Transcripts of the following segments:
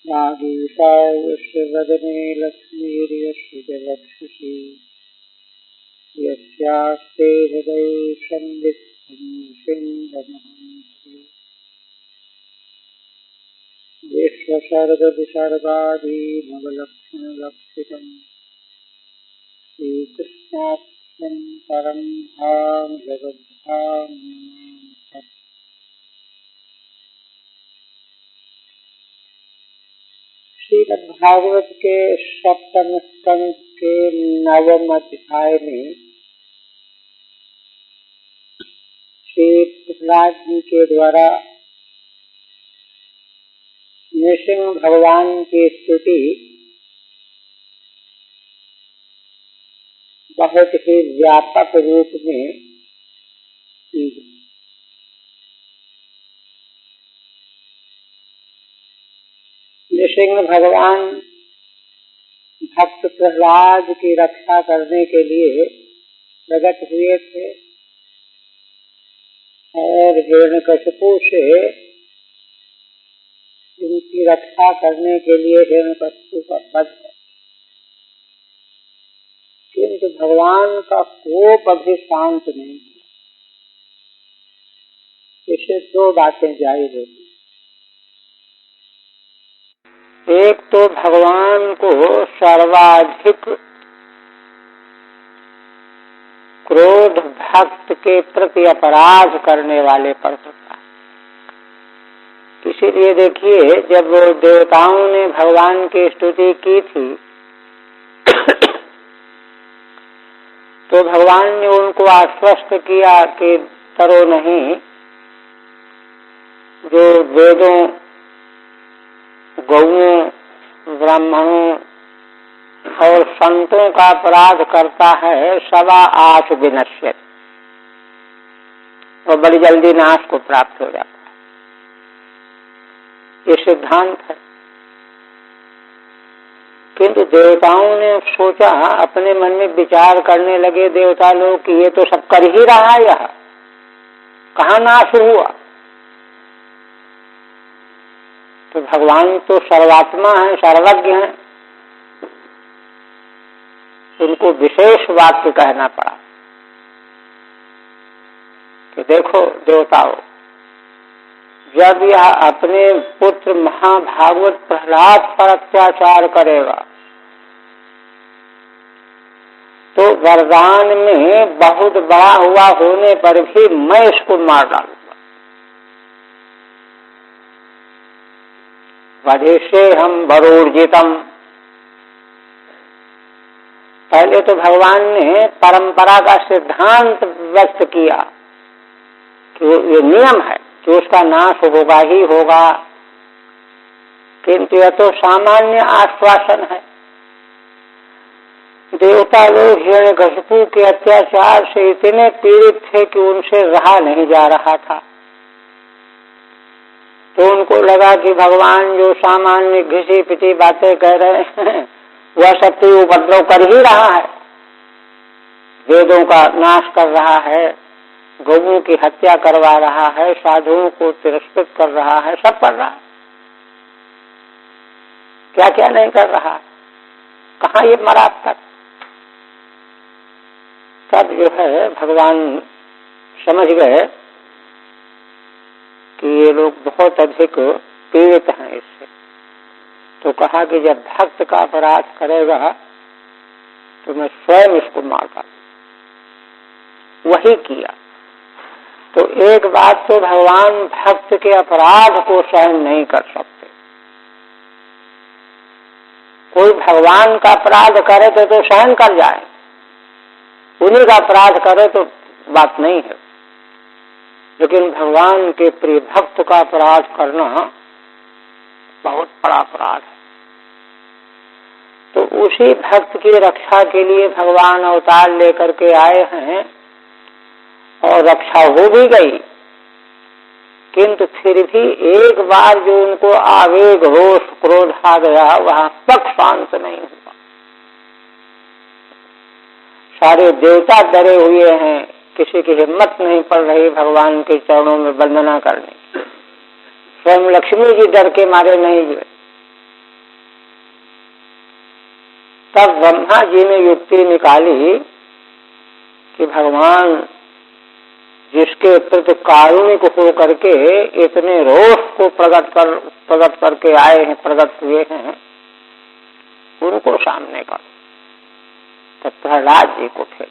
नागीशावश्यवदने लक्ष्मीर्यश्रुतवक्षसि यस्यास्ते हृदये संवित्तं सिंहमहं विश्वसर्गविसर्गादीनवलक्षणलक्षितं श्रीकृष्णाख्यं परं धाम जगद्धाम। श्रीमद्भागवत के सप्तम स्कंद के नवम अध्याय में श्री प्रहलाद जी के द्वारा नृसिंह भगवान की स्तुति बहुत ही व्यापक रूप में की। नृसिंह भगवान भक्त प्रहलाद की रक्षा करने के लिए प्रकट हुए थे और हिरण्यकशिपु से उनकी रक्षा करने के लिए हिरण्यकशिपु का वध है। किंतु भगवान का कोप अभी शांत नहीं। इससे दो बातें जाहिर होती। एक तो भगवान को सर्वाधिक क्रोध भक्त के प्रति अपराध करने वाले पर होता है। इसीलिए देखिए, जब वो देवताओं ने भगवान की स्तुति की थी तो भगवान ने उनको आश्वस्त किया कि करो नहीं, जो वेदों, गौओं, ब्राह्मणों और संतों का अपराध करता है सवा आस विनश्यत, और बड़ी जल्दी नाश को प्राप्त हो जाता है। ये सिद्धांत है। किंतु देवताओं ने सोचा, अपने मन में विचार करने लगे देवता लोग कि ये तो सब कर ही रहा है, यह कहाँ नाश हुआ। तो भगवान तो सर्वात्मा है, सर्वज्ञ है, उनको विशेष वाक्य कहना पड़ा कि देखो देवताओं, जब यह अपने पुत्र महाभागवत प्रहलाद पर अत्याचार करेगा तो वरदान में बहुत बड़ा हुआ होने पर भी मैं इसको मार डालूंगा। वधेशे हम वरोर्जितम। पहले तो भगवान ने परंपरा का सिद्धांत व्यक्त किया कि ये नियम है कि उसका नाश होगा ही होगा, किंतु यह तो सामान्य आश्वासन है। देवता लोग हिरण्यकशिपु के अत्याचार से इतने पीड़ित थे कि उनसे रहा नहीं जा रहा था। तो उनको लगा कि भगवान जो सामान्य घिसी पिटी बातें कह रहे हैं वह सत्य उपद्रव कर ही रहा है, वेदों का नाश कर रहा है, गौओं की हत्या करवा रहा है, साधुओं को तिरस्कृत कर रहा है, सब कर रहा है। क्या क्या नहीं कर रहा, कहाँ ये मरा तक। तब जो है भगवान समझ गए कि ये लोग बहुत अधिक पीड़ित हैं इससे। तो कहा कि जब भक्त का अपराध करेगा तो मैं स्वयं इसको मार डालूं। वही किया। तो एक बात तो भगवान भक्त के अपराध को सहन नहीं कर सकते। कोई भगवान का अपराध करे तो सहन कर जाए, उन्हीं का अपराध करे तो बात नहीं है, लेकिन भगवान के प्रिय भक्त का अपराध करना बहुत बड़ा अपराध है। तो उसी भक्त की रक्षा के लिए भगवान अवतार लेकर के आए हैं और रक्षा हो भी गई, किंतु फिर भी एक बार जो उनको आवेग रोष क्रोध आ गया वहां तक शांत नहीं हुआ। सारे देवता डरे हुए हैं किसी की हिम्मत नहीं पड़ रही भगवान के चरणों में वंदना करने। स्वयं लक्ष्मी जी डर के मारे नहीं गए। तब ब्रह्मा जी ने युक्ति निकाली कि भगवान जिसके प्रति कारुणिक हो करके इतने रोष को प्रकट करके आए हैं, प्रकट हुए हैं, उनको सामने कर। तब प्रहलाद जी को थे।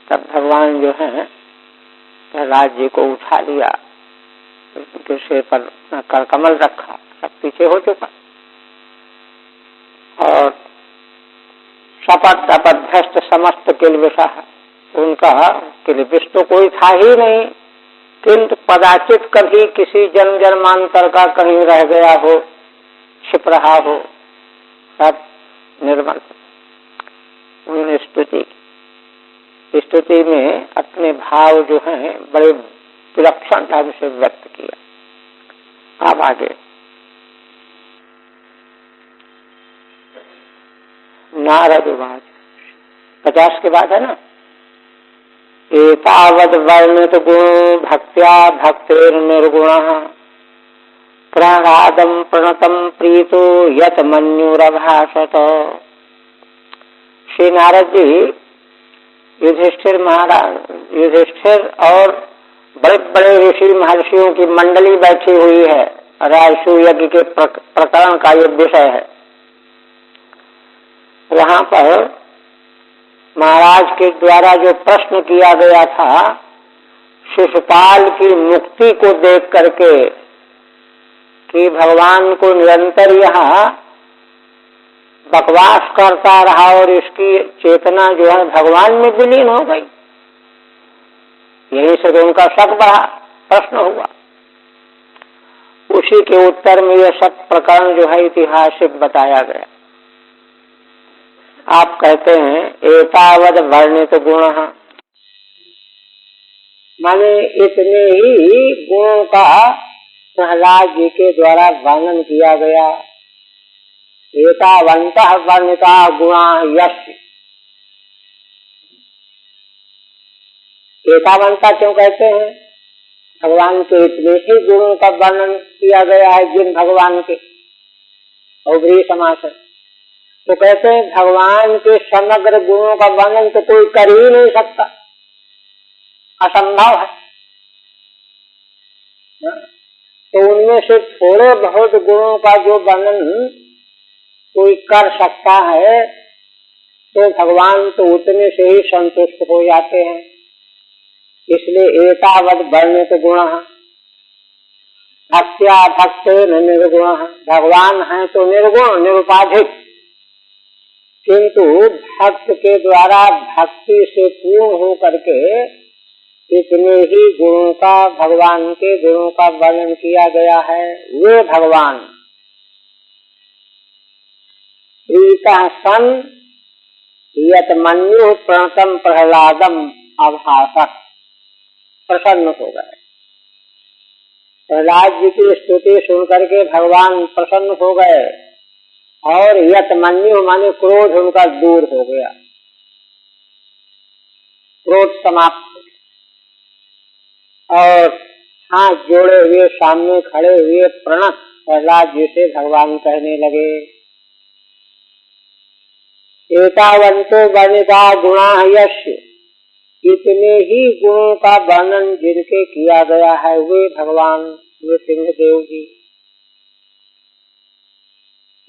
तब भगवान जो है प्रहलाद जी को उठा लिया, उनके सिर पर अपना करकमल रखा, सब पीछे हो चुका, और शपथ अपभ्यस्त समस्त किलबिषा, उनका किलबिष तो कोई था ही नहीं, किंतु कदाचित कभी किसी जन्म जन्मांतर का कहीं रह गया हो, छिप रहा हो, सब निर्मल। उन्होंने स्तुति में अपने भाव जो हैं बड़े विलक्षण ढंग से व्यक्त किया। अब आगे नारद उवाच, 50 के बाद है ना। एतावद वर्णित गुण भक्त्या भक्तिर्निर्गुणः प्रहलादं प्रणतं प्रीतो यत मन्युरभाषत। श्री नारद जी युधिष्ठिर महाराज, युधिष्ठिर और बड़े बड़े ऋषि महर्षियों की मंडली बैठी हुई है, राजसूय यज्ञ के प्रकरण का ये विषय है। वहां पर महाराज के द्वारा जो प्रश्न किया गया था, शिशुपाल की मुक्ति को देख करके कि भगवान को निरंतर यहाँ बकवास करता रहा और इसकी चेतना जो है भगवान में विलीन हो गई, यही से उनका शक बढ़ा, प्रश्न हुआ। उसी के उत्तर में यह सब प्रकरण जो है ऐतिहासिक बताया गया। आप कहते हैं एतावद वर्णित गुण, माने इतने ही गुणों का प्रहलाद जी के द्वारा वर्णन किया गया। एतावन्तः वर्णिता गुणा यस्य, एतावंता क्यों कहते हैं? भगवान के इतने ही गुणों का वर्णन किया गया है जिन भगवान के, औभरी समास है, तो कहते हैं भगवान के समग्र गुणों का वर्णन तो कोई कर ही नहीं सकता, असंभव है। तो उनमें से थोड़े बहुत गुणों का जो वर्णन कोई कर सकता है तो भगवान तो उतने से ही संतुष्ट हो जाते हैं। इसलिए एतावद वर्णित गुण भक्त्या भक्तेन निर्गुण, भगवान है तो निर्गुण निरुपाधिक, किंतु भक्त के द्वारा भक्ति से पूर्ण हो करके इतने ही गुणों का, भगवान के गुणों का वर्णन किया गया है। वे भगवान प्रीतः सन यत मन्युः प्रणतं प्रहलादम अभाषत, प्रसन्न हो गए। प्रहलाद जी की स्तुति सुनकर के भगवान प्रसन्न हो गए और यत मन्युः माने क्रोध उनका दूर हो गया, क्रोध समाप्त, और हाथ जोड़े हुए सामने खड़े हुए प्रणत प्रहलाद जी से भगवान कहने लगे, एतावन्तो वर्णिता गुणा यस्य, इतने ही गुणों का वर्णन जिनके किया गया है वे भगवान नृसिंहदेव जी।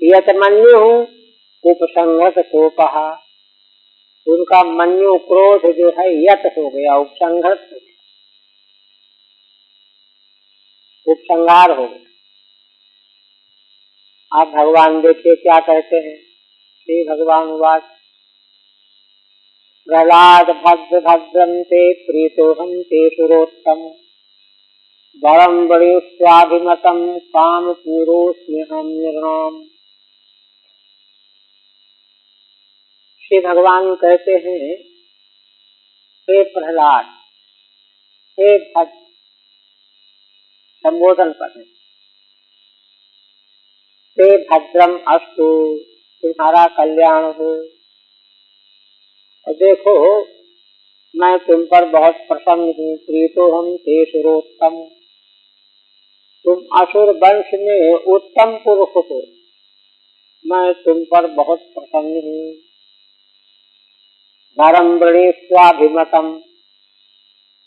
यत मन्युः उपसंहत कोपः, उनका मन्यु क्रोध जो है यत हो गया, उपसंहत हो गया, उपसंहार हो गया। आप भगवान देखिए क्या कहते हैं। श्री भगवान वाच, प्रहलाद भद्र भद्रम ते प्रीतोहम ते सुरोत्तम बरम बड़ी स्वाभिमतम काम पूरोस्म्यहम निर्णाम। श्री भगवान कहते हैं, हे प्रहलाद, हे भक्त, संबोधन करें, हे भद्रम अस्तु, तुम्हारा कल्याण हो, और देखो मैं तुम पर बहुत प्रसन्न हूँ, प्रीतो हम ते सुरोत्तम, तुम असुर वंश में उत्तम पुरुष हो, मैं तुम पर बहुत प्रसन्न हूँ। वरम वृणीष्वाभिमतम,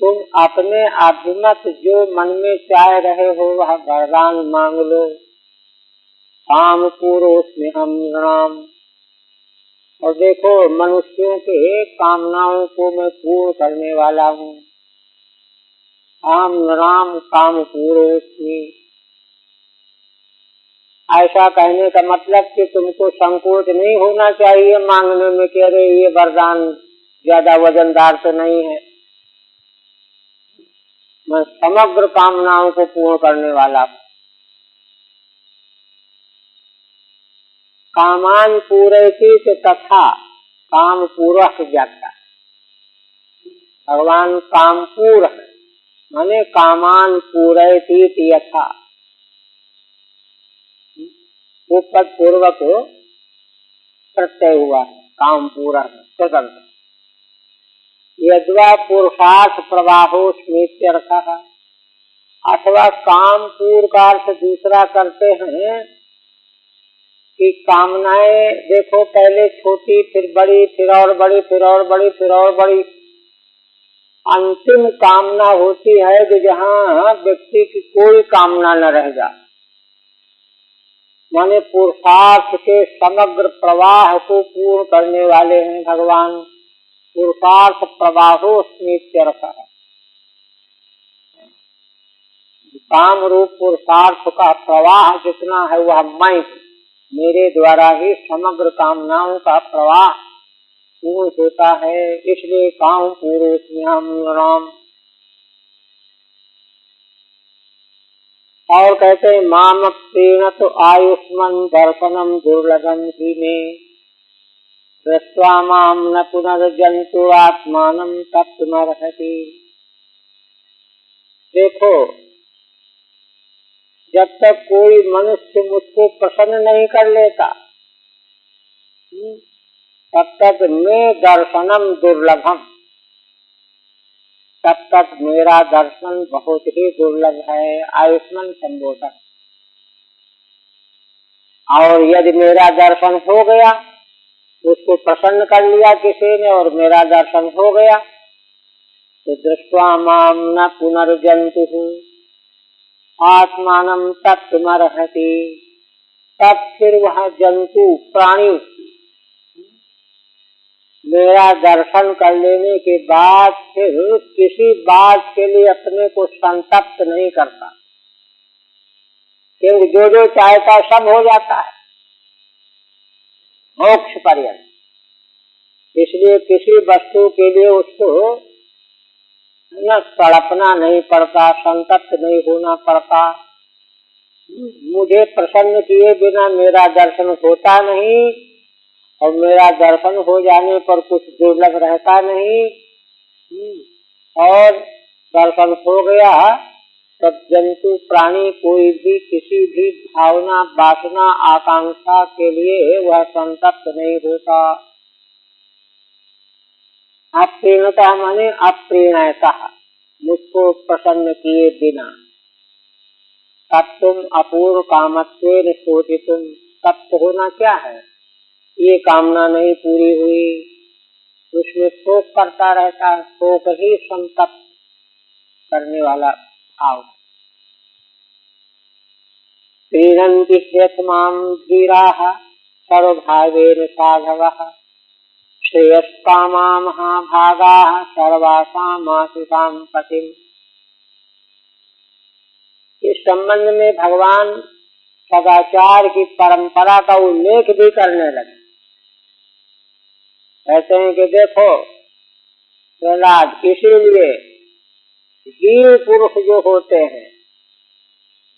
तुम अपने अभिमत जो मन में चाह रहे हो वह वरदान मांग लो। काम पूरोस्मि हम नृणाम, और देखो मनुष्यों के कामनाओं को मैं पूर्ण करने वाला हूँ। आम नृणाम काम पूरोस्मि, ऐसा कहने का मतलब कि तुमको संकोच नहीं होना चाहिए मांगने में कि अरे ये वरदान ज्यादा वजनदार तो नहीं है, मैं समग्र कामनाओं को पूर्ण करने वाला हूँ। कामान पूरयति तथा काम पूरक व्याख्या, भगवान काम पूर्ण माने कामान पूरयति यथा, वो पद पूर्वक प्रत्यय हुआ है, काम पूरा स्वतंत्र। यद्वा पुरुषार्थ प्रवाहो स्मृत्यर्थः, अथवा काम पूर्ण का अर्थ दूसरा करते हैं कि कामनाएं देखो पहले छोटी फिर बड़ी फिर और बड़ी फिर और बड़ी फिर और बड़ी, अंतिम कामना होती है कि जहाँ व्यक्ति की कोई कामना न रह जाए, माने पुरुषार्थ के समग्र प्रवाह को पूर्ण करने वाले हैं भगवान। पुरुषार्थ प्रवाहो स्मृत्यर्थः, काम रूप पुरुषार्थ का प्रवाह जितना है वह मैं, मेरे द्वारा ही समग्र कामनाओं का प्रवाह पूर्ण होता है, इसलिए काम पूरोस्मि हम नृणाम। और कहते हैं माम प्रीणत आयुष्मन दर्शनम दुर्लभम ही में, दृष्ट्वा माम न पुनर्जन्तु आत्मानं तप्तुमर्हति। देखो जब तक कोई मनुष्य मुझको प्रसन्न नहीं कर लेता तब तक मैं दर्शनम दुर्लभम, तब तक मेरा दर्शन बहुत ही दुर्लभ है, आयुष्मान संबोधन। और यदि मेरा दर्शन हो गया, उसको प्रसन्न कर लिया किसी ने और मेरा दर्शन हो गया, तो दृष्ट्वा माम न पुनर्जन्तु आत्मानं तप्तुमर्हति, तब फिर वह जंतु प्राणी मेरा दर्शन कर लेने के बाद फिर किसी बात के लिए अपने को संतप्त नहीं करता, क्योंकि जो जो चाहता सब हो जाता है मोक्ष पर्यंत। इसलिए किसी वस्तु के लिए उसको न तड़पना नहीं पड़ता, संतप्त नहीं होना पड़ता। मुझे प्रसन्न किए बिना मेरा दर्शन होता नहीं, और मेरा दर्शन हो जाने पर कुछ दुर्लभ रहता नहीं, और दर्शन हो गया तब जंतु प्राणी कोई भी किसी भी भावना वासना आकांक्षा के लिए वह संतप्त नहीं होता। अप्रीणता माने अप्रीणता, मुझको प्रसन्न किए बिना। तब तुम अपूर्ण कामत्वेन शोचितुम, तब तो होना क्या है, ये कामना नहीं पूरी हुई, उसमें शोक करता रहता है, शोक ही संतप्त करने वाला भाव। प्रीणन्ति ह्यस्मां धीराः सर्वभावेन साधवः, श्रेयस्कामा महाभागाः सर्वासामासुतां पतिम्। इस संबंध में भगवान सदाचार की परंपरा का उल्लेख भी करने लगे। कहते हैं कि देखो प्रहलाद, इसीलिए धीर पुरुष जो होते हैं,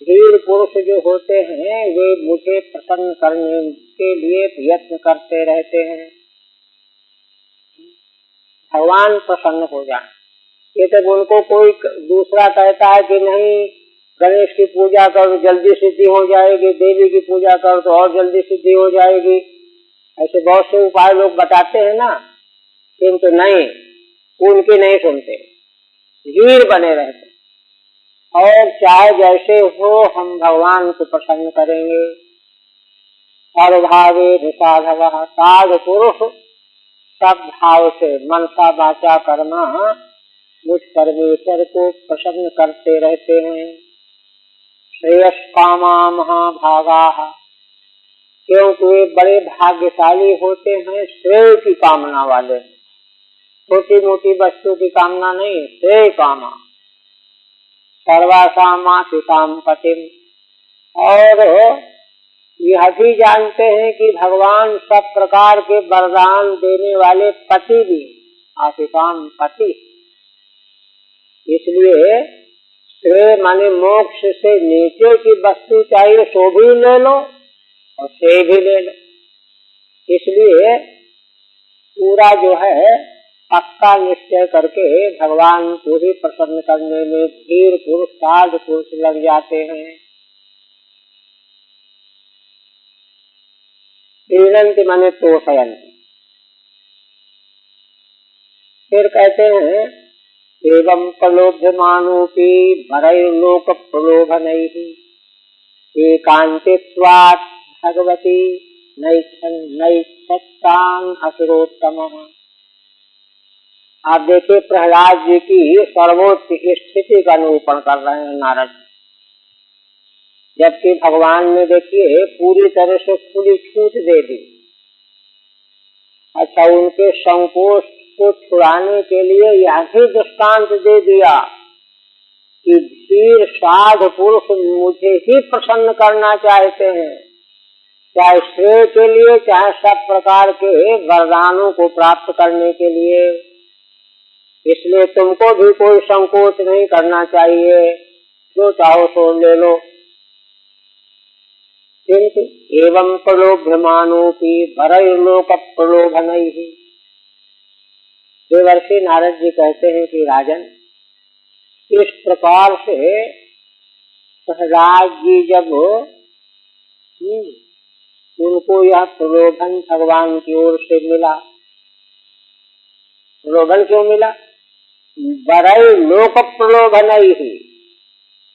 धीर पुरुष जो होते हैं वे मुझे प्रसन्न करने के लिए यत्न करते रहते हैं, भगवान प्रसन्न हो जाए। ये तब उनको कोई दूसरा कहता है कि नहीं गणेश की पूजा करो जल्दी सिद्धि हो जाएगी, देवी की पूजा करो तो और जल्दी सिद्धि हो जाएगी, ऐसे बहुत से उपाय लोग बताते हैं ना। किंतु नहीं, उनकी नहीं सुनते, वीर बने रहते। और चाहे जैसे हो हम भगवान को प्रसन्न करेंगे। सर्वभावे साधव, साधु पुरुष सब भाव से मनसा वाचा कर्मा मुझ परमेश्वर को प्रसन्न करते रहते हैं। श्रेयस कामा महाभागा, क्योंकि वे बड़े भाग्यशाली होते हैं, श्रेय की कामना वाले, छोटी मोटी वस्तु की कामना नहीं, श्रेय कामा। सर्वासामासिताम पतिम, और यह भी जानते हैं कि भगवान सब प्रकार के वरदान देने वाले पति भी, आसिताम पति। इसलिए श्रेय माने मोक्ष से नीचे की वस्तु चाहिए सो भी ले लो और श्रेय भी ले लो। इसलिए पूरा जो है पक्का निश्चय करके भगवान को ही प्रसन्न करने में धीर पुरुष साध पुरुष लग जाते हैं। प्रीणंति माने तोषयंति। फिर कहते हैं एवं प्रलोभ्यमानोपि वरैर्लोक प्रलोभनैः एकान्तित्वात् भगवती नैच्छतान् असुरोत्तमः। आप देखिए प्रहलाद जी की सर्वोच्च स्थिति का निरूपण कर रहे हैं नारद, जबकि भगवान ने देखिए पूरी तरह से खुली छूट दे दी। अच्छा, उनके संकोच को छुड़ाने के लिए यह भी दृष्टांत दे दिया कि धीर साधु पुरुष मुझे ही प्रसन्न करना चाहते हैं, चाहे श्रेय के लिए चाहे सब प्रकार के वरदानों को प्राप्त करने के लिए। इसलिए तुमको भी कोई संकोच नहीं करना चाहिए, जो चाहो सो ले लो। किंतु एवं प्रलोभ्यमानोपि वरैर्लोक प्रलोभनैः। देवर्षि नारद जी कहते हैं कि राजन, इस प्रकार से प्रहलाद जी जब उनको यह प्रलोभन भगवान की ओर से मिला, प्रलोभन क्यों मिला? वरैर्लोक प्रलोभनैः,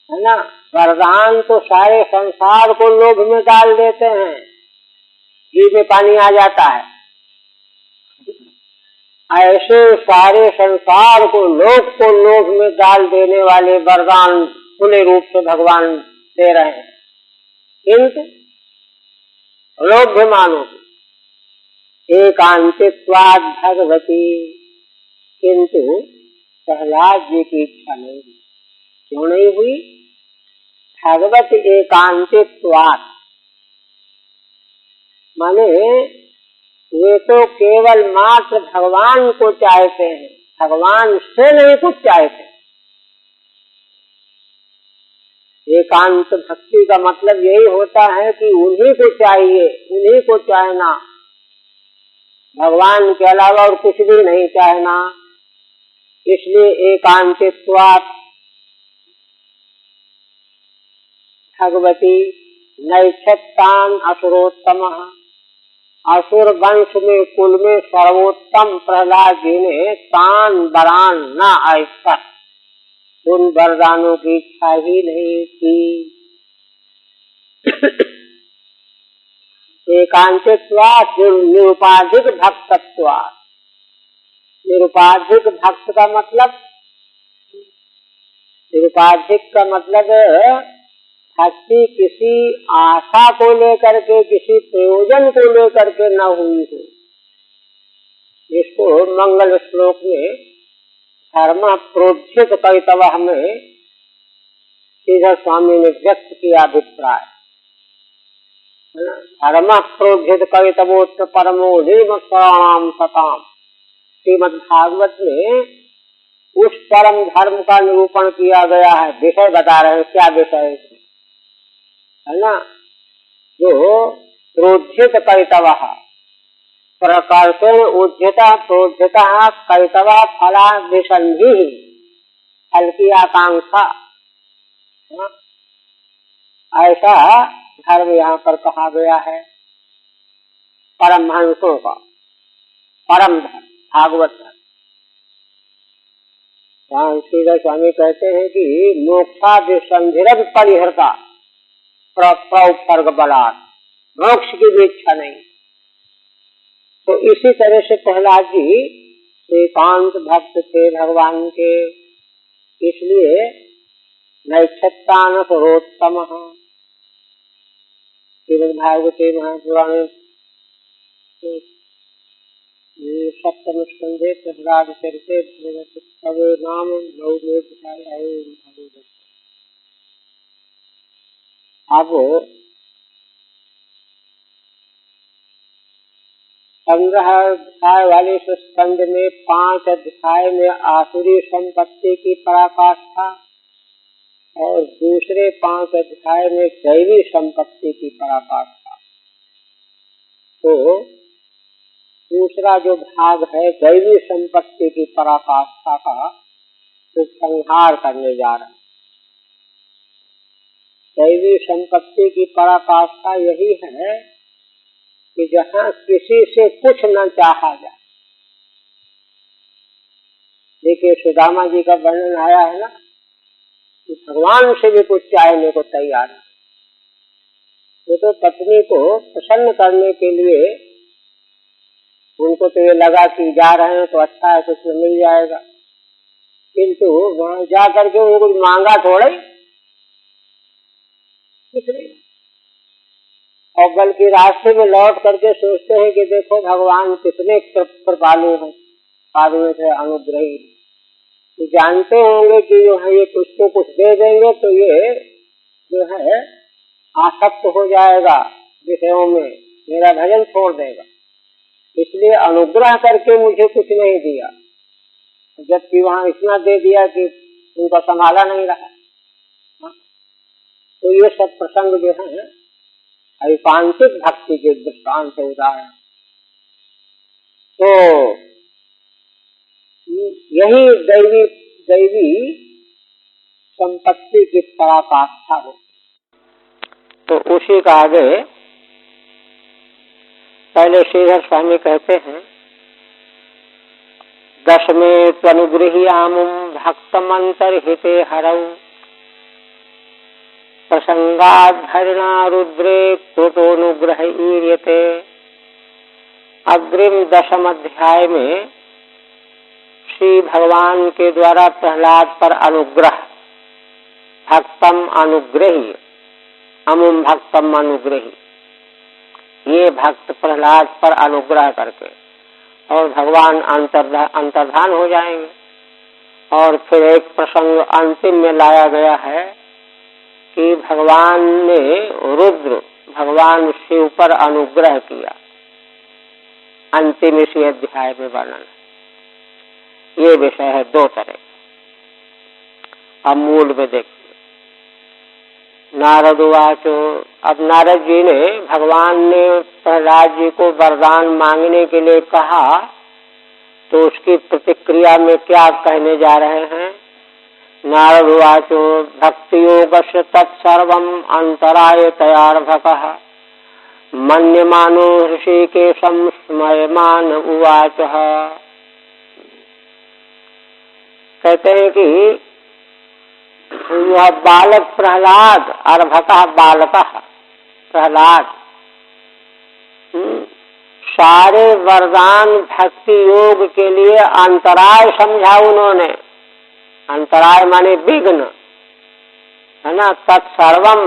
है ना। वरदान तो सारे संसार को लोभ में डाल देते हैं, जी में पानी आ जाता है। ऐसे सारे संसार को लोभ में डाल देने वाले वरदान खुले रूप से भगवान दे रहे हैं। किंतु लोभ्यमानो एकांतित्वाद भगवती, किंतु प्रहलाद जी की इच्छा नहीं हुई। क्यों नहीं हुई? भगवत एकांतित्वाद माने वे तो केवल मात्र भगवान को चाहते हैं, भगवान से नहीं कुछ चाहते। एकांत भक्ति का मतलब यही होता है कि उन्हीं को चाहिए, उन्हीं को चाहना, भगवान के अलावा और कुछ भी नहीं चाहना। इसलिए एकांतित्वात् भगवती नैच्छतान् असुरोत्तमः। असुर वंश में कुल में सर्वोत्तम प्रहलाद जी ने तान वरान न ऐसा उन वरदानों की इच्छा ही नहीं की। एकांतित्वात् निरुपाधिक भक्तत्वात्। निरुपाधिक भक्त का मतलब, निरुपाधिक का मतलब भक्ति किसी आशा को लेकर के, किसी प्रयोजन को लेकर के न हुई हो। इसको मंगल श्लोक में धर्म प्रोज्झित कैतवः में श्रीधर स्वामी ने व्यक्त किया अभिप्राय। धर्म प्रोज्झित कैतवोत्तर परमो निर्मताम सताम। श्रीमद् भागवत में उस परम धर्म का निरूपण किया गया है। विषय बता रहे हैं, क्या विषय है ना, जो प्रोज्झित कैतवः प्रकर्षेण उज्झिता प्रोज्झिता कैतवः फलाभिसंधिः, फल की आकांक्षा, ऐसा धर्म यहाँ पर कहा गया है। परमहंसों का परम धर्म भागवत है। वहाँ श्रीधर स्वामी कहते हैं कि मोक्षादि संधिरत परिहरता प्रउपसर्ग बलात्, मोक्ष की भी इच्छा नहीं। तो इसी तरह से प्रहलाद जी एकांत भक्त थे भगवान के, इसलिए नैक्षत्रान पुरोत्तम श्रीमद्भागवते महापुराण सप्तम स्कंधे प्रहलाद चरिते भगवते नाम अब 15 अध्याय वाले स्कंद में 5 अध्याय में आसुरी संपत्ति की पराकाष्ठा और दूसरे 5 अध्याय में दैवी संपत्ति की पराकाष्ठा। तो दूसरा जो भाग है दैवी संपत्ति की पराकाष्ठा का उपसंहार करने जा रहे हैं। दैवी संपत्ति की पराकाष्ठा यही है कि जहाँ किसी से कुछ न चाहा जाए। देखिए सुदामा जी का वर्णन आया है ना कि भगवान से भी कुछ चाहने को तैयार है। वो तो पत्नी को प्रसन्न करने के लिए उनको तो ये लगा कि जा रहे हैं तो अच्छा है, कुछ मिल जाएगा, किंतु वहां जा करके वो कुछ मांगा थोड़ा ही, कुछ नहीं। और बल्कि रास्ते में लौट करके सोचते हैं कि देखो भगवान कितने कृपालु हैं, कारुण्य से अनुग्रही। तो जानते होंगे कि जो है ये कुछ तो कुछ दे देंगे तो ये जो है आसक्त हो जाएगा विषयों में, मेरा भजन छोड़ देगा, इसलिए अनुग्रह करके मुझे कुछ नहीं दिया, जबकि वहां इतना दे दिया कि उनका संभाला नहीं रहा। तो ये सब प्रसंग जो है ऐकांतिक भक्ति के दृष्टांत से उदाहरण। तो यही दैवी संपत्ति की पराकाष्ठा हो। तो उसी का आगे पहले श्रीधर स्वामी कहते हैं, दशमे त्वनुगृह्यामुं भक्तमंतर्हिते हरौ प्रसंगाद्धरणा रुद्रे कृतोनुग्रह ईर्यते। अग्रिम 10 अध्याय में श्री भगवान के द्वारा प्रहलाद पर अनुग्रह, भक्तम अनुग्रही, अमुम भक्तम अनुग्रही, ये भक्त प्रहलाद पर अनुग्रह करके और भगवान अंतर्धान हो जाएंगे। और फिर एक प्रसंग अंतिम में लाया गया है कि भगवान ने रुद्र भगवान शिव पर अनुग्रह किया, अंतिम इसी अध्याय में वर्णन। ये विषय है 2 तरह। अब मूल में देखिए, नारद वाचो, अब नारद जी ने, भगवान ने प्रहलाद जी को वरदान मांगने के लिए कहा, तो उसकी प्रतिक्रिया में क्या कहने जा रहे हैं। नारद वाचो भक्ति योगस्य तत्सर्वम् अंतराय तयार्भकः मन्यमानो ऋषिकेशं स्मयमान उवाचः। कहते हैं कि वह बालक प्रहलाद, अर्भकः बालकः प्रहलाद, सारे वरदान भक्ति योग के लिए अंतराय समझा उन्होंने। अंतराय माने विघ्न, है ना। तत्सर्वम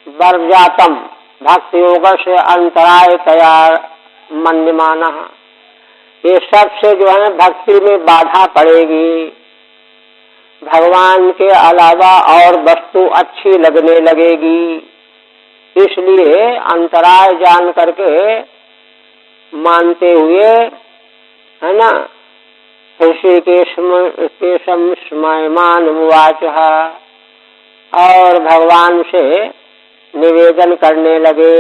वर्जातम भक्ति योग से अंतराय तैयार मन्यमाना, ये सब से जो है भक्ति में बाधा पड़ेगी, भगवान के अलावा और वस्तु अच्छी लगने लगेगी, इसलिए अंतराय जान करके मानते हुए, है ना, ऋषिकेशं स्मयमान उवाचः, और भगवान से निवेदन करने लगे।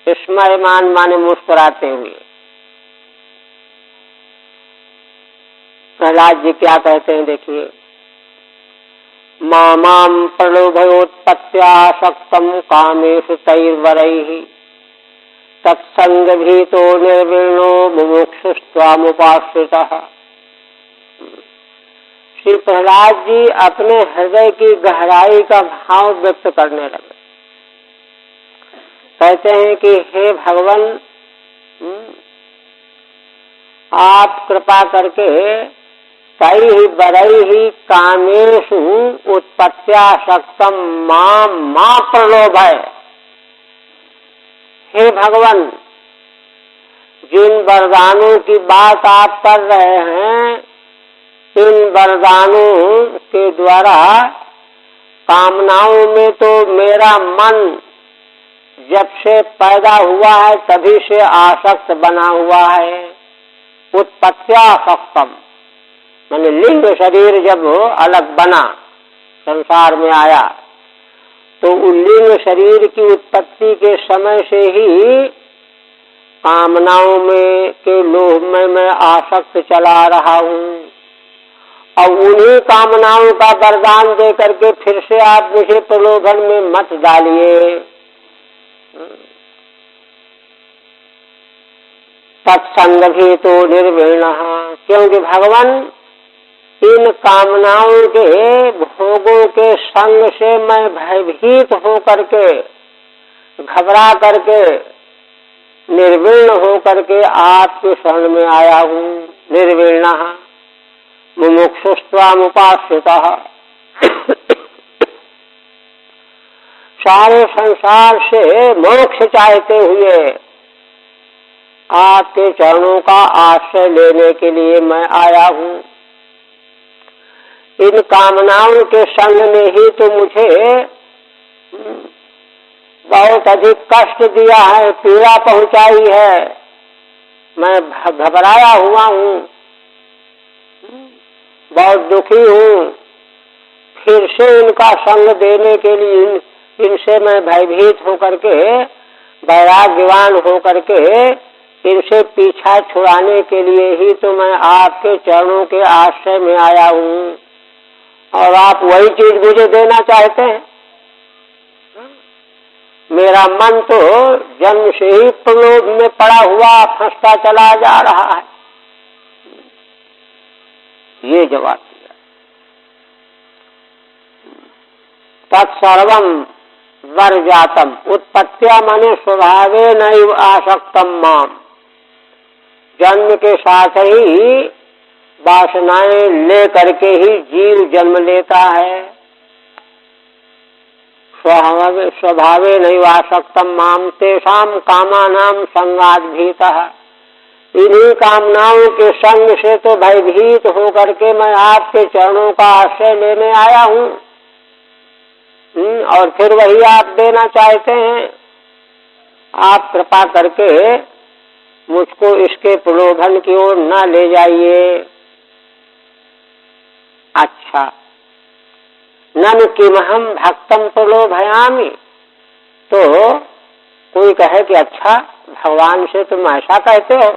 स्मयमान माने मुस्कुराते हुए। प्रहलाद जी क्या कहते हैं देखिए, माम प्रलोभयोत्पत्त्या शक्तम कामेषु तैर्वरैः तत्संग भी तो निर्विण्णो मुमुक्षुस्त्वामुपाश्रितः। श्री प्रहलाद जी अपने हृदय की गहराई का भाव व्यक्त करने लगे। कहते हैं कि हे भगवान, आप कृपा करके तैहि बरैहि कामेषु उत्पत्त्यासक्तं मां प्रलोभय। हे भगवान, जिन वरदानों की बात आप कर रहे हैं, इन वरदानों के द्वारा कामनाओं में तो मेरा मन जब से पैदा हुआ है तभी से आसक्त बना हुआ है। उत्पत्त्यासक्तम माने लिंग शरीर जब अलग बना, संसार में आया, तो लिंग शरीर की उत्पत्ति के समय से ही कामनाओं में के लोभ में मैं आसक्त चला रहा हूँ। और उन्हीं कामनाओं का वरदान दे करके फिर से आप मुझे प्रलोभन में मत डालिए। तत्संग भी तो निर्विण्ण, क्योंकि भगवान इन कामनाओं के भोगों के संग से मैं भयभीत हो करके, घबरा करके, निर्विण्ण हो करके आपके शरण में आया हूँ। निर्विण्ण मुमुक्षुस्त्वामुपाश्रितः। सारे संसार से मोक्ष चाहते हुए आपके चरणों का आश्रय लेने के लिए मैं आया हूँ। इन कामनाओं के संग ने ही तो मुझे बहुत अधिक कष्ट दिया है, पीड़ा पहुंचाई है। मैं घबराया हुआ हूँ, बहुत दुखी हूँ। फिर से इनका संग देने के लिए इनसे मैं भयभीत होकर के, वैराग्यवान होकर के इनसे पीछा छुड़ाने के लिए ही तो मैं आपके चरणों के आश्रय में आया हूँ। और आप वही चीज मुझे देना चाहते हैं। मेरा मन तो जन्म से ही प्रलोभ में पड़ा हुआ फंसता चला जा रहा है। ये जवाब दिया। तत्सर्वम वर्जातम, उत्पत्त्या माने स्वभावे नैव आसक्तम माम। जन्म के साथ ही वासनाएं ले करके ही जीव जन्म लेता है। स्वभावे नैव आसक्तम माम तेषाम कामानाम संगाद भीतः। इन्हीं कामनाओं के संग से तो भयभीत होकर के मैं आपके चरणों का आश्रय लेने आया हूँ। और फिर वही आप देना चाहते हैं। आप कृपा करके मुझको इसके प्रलोभन की ओर न ले जाइए। अच्छा, ननु किमहम भक्तम प्रलोभयामि। तो कोई कहे कि अच्छा, भगवान से तुम ऐसा कहते हो,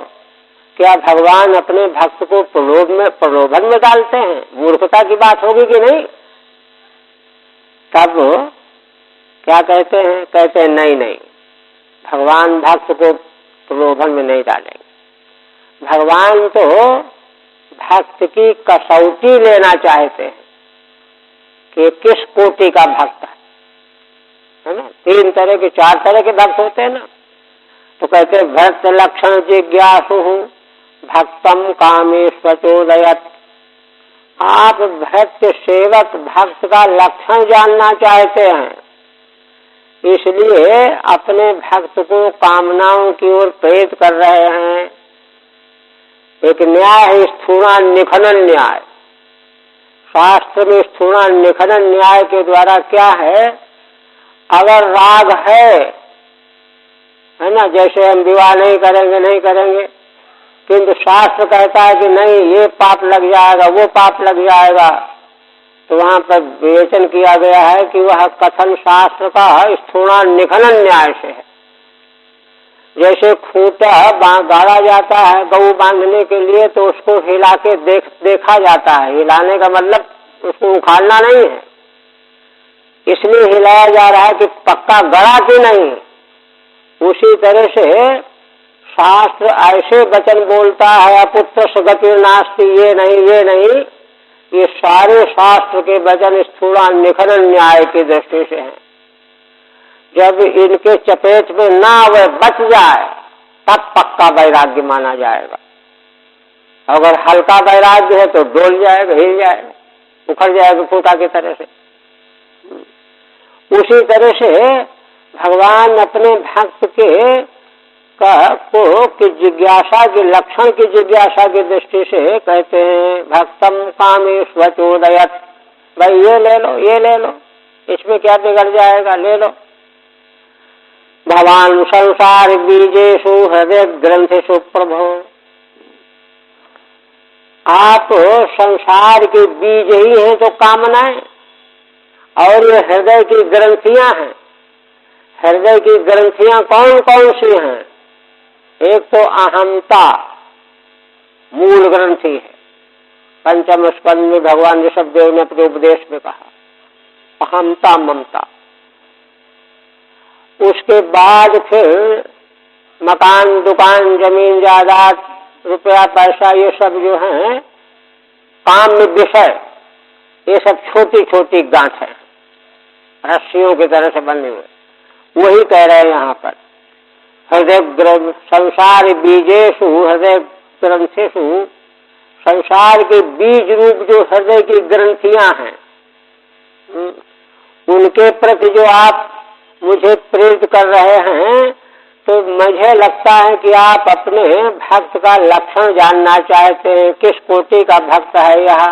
क्या भगवान अपने भक्त को प्रलोभन में डालते हैं? मूर्खता की बात होगी कि नहीं? तब क्या कहते हैं? कहते हैं नहीं नहीं, भगवान भक्त को प्रलोभन में नहीं डालेंगे। भगवान तो भक्त की कसौटी लेना चाहते हैं कि किस कोटि का भक्त है ना। 3 तरह के 4 तरह के भक्त होते हैं ना। तो कहते हैं भक्त लक्षण जिज्ञासु भक्तम कामेष्वचोदयत्। आप भक्त सेवक भक्त का लक्षण जानना चाहते हैं, इसलिए अपने भक्त को कामनाओं की ओर प्रेरित कर रहे हैं। एक न्याय है स्थूणा निखनन न्याय। शास्त्र में स्थूणा निखनन न्याय के द्वारा क्या है, अगर राग है ना, जैसे हम विवाह नहीं करेंगे, किंतु शास्त्र कहता है कि नहीं, ये पाप लग जाएगा, वो पाप लग जाएगा, तो वहां पर विवेचन किया गया है कि वह कथन शास्त्र का स्थूणा निखनन न्याय से है। जैसे खूंटा गाड़ा जाता है गऊ बांधने के लिए, तो उसको हिला के देखा जाता है। हिलाने का मतलब उसको उखाड़ना नहीं है, इसलिए हिलाया जा रहा है कि पक्का गड़ा कि नहीं। उसी तरह से शास्त्र ऐसे वचन बोलता है, अपुत्र गति नास्ति, ये नहीं, ये सारे शास्त्र के वचन स्थूला निखरन न्याय की दृष्टि से हैं। जब इनके चपेट में ना वे बच जाए तब पक्का वैराग्य माना जाएगा। अगर हल्का वैराग्य है तो डोल जाएगा, हिल जाएगा, उखड़ जाएगा फूटा की तरह से। उसी तरह से भगवान अपने भक्त के की जिज्ञासा के लक्षण की जिज्ञासा की दृष्टि से कहते हैं भक्तम कामेष्वचोदयत्, भाई ये ले लो, ये ले लो, इसमें क्या बिगड़ जाएगा, ले लो। भगवान संसार बीजेषु हृदय ग्रंथेषु प्रभो, आप संसार के बीज ही हैं तो कामनाएं, और ये हृदय की ग्रंथियां हैं। हृदय की ग्रंथियां कौन कौन सी हैं? एक तो अहमता मूल ग्रंथि है, पंचम स्कंद में भगवान ऋषभदेव ने अपने उपदेश में कहा, अहमता ममता। उसके बाद फिर मकान, दुकान, जमीन, जायदाद, रुपया, पैसा, ये सब जो है काम में विषय, ये सब छोटी छोटी गांठ है, रस्सियों की तरह से बने हुए। वही कह रहे हैं यहाँ पर, हृदय ग्रंथ संसार बीजेषु हृदय ग्रंथेषु, संसार के बीज रूप जो हृदय की ग्रंथियां हैं, उनके प्रति जो आप मुझे प्रेरित कर रहे हैं, तो मुझे लगता है कि आप अपने भक्त का लक्षण जानना चाहते हैं, किस कोटि का भक्त है यह।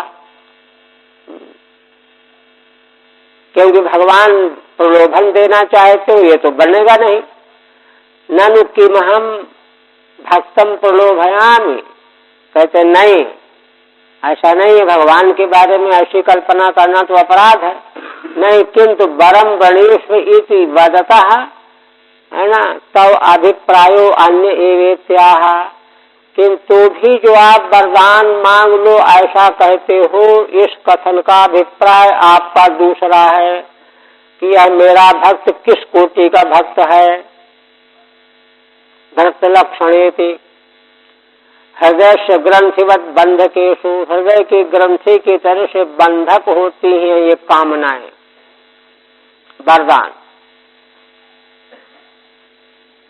क्योंकि भगवान प्रलोभन देना चाहते हो ये तो बनेगा नहीं। ननु किमहम भक्तम प्रलोभयामि, कहते नहीं, ऐसा नहीं है, भगवान के बारे में ऐसी कल्पना करना तो अपराध है। नहीं, किंतु वरम गणेश इति वदतः, है ना, तव अभिप्रायो अन्य एवेत्याह, किंतु भी जो आप वरदान मांग लो ऐसा कहते हो, इस कथन का अभिप्राय आपका दूसरा है कि यह मेरा भक्त किस कोटि का भक्त है। भक्त लक्षणेति हृदय से ग्रंथिवत बंधकेषु, हृदय की ग्रंथि की तरह से बंधक होती हैं ये कामनाएं, वरदान।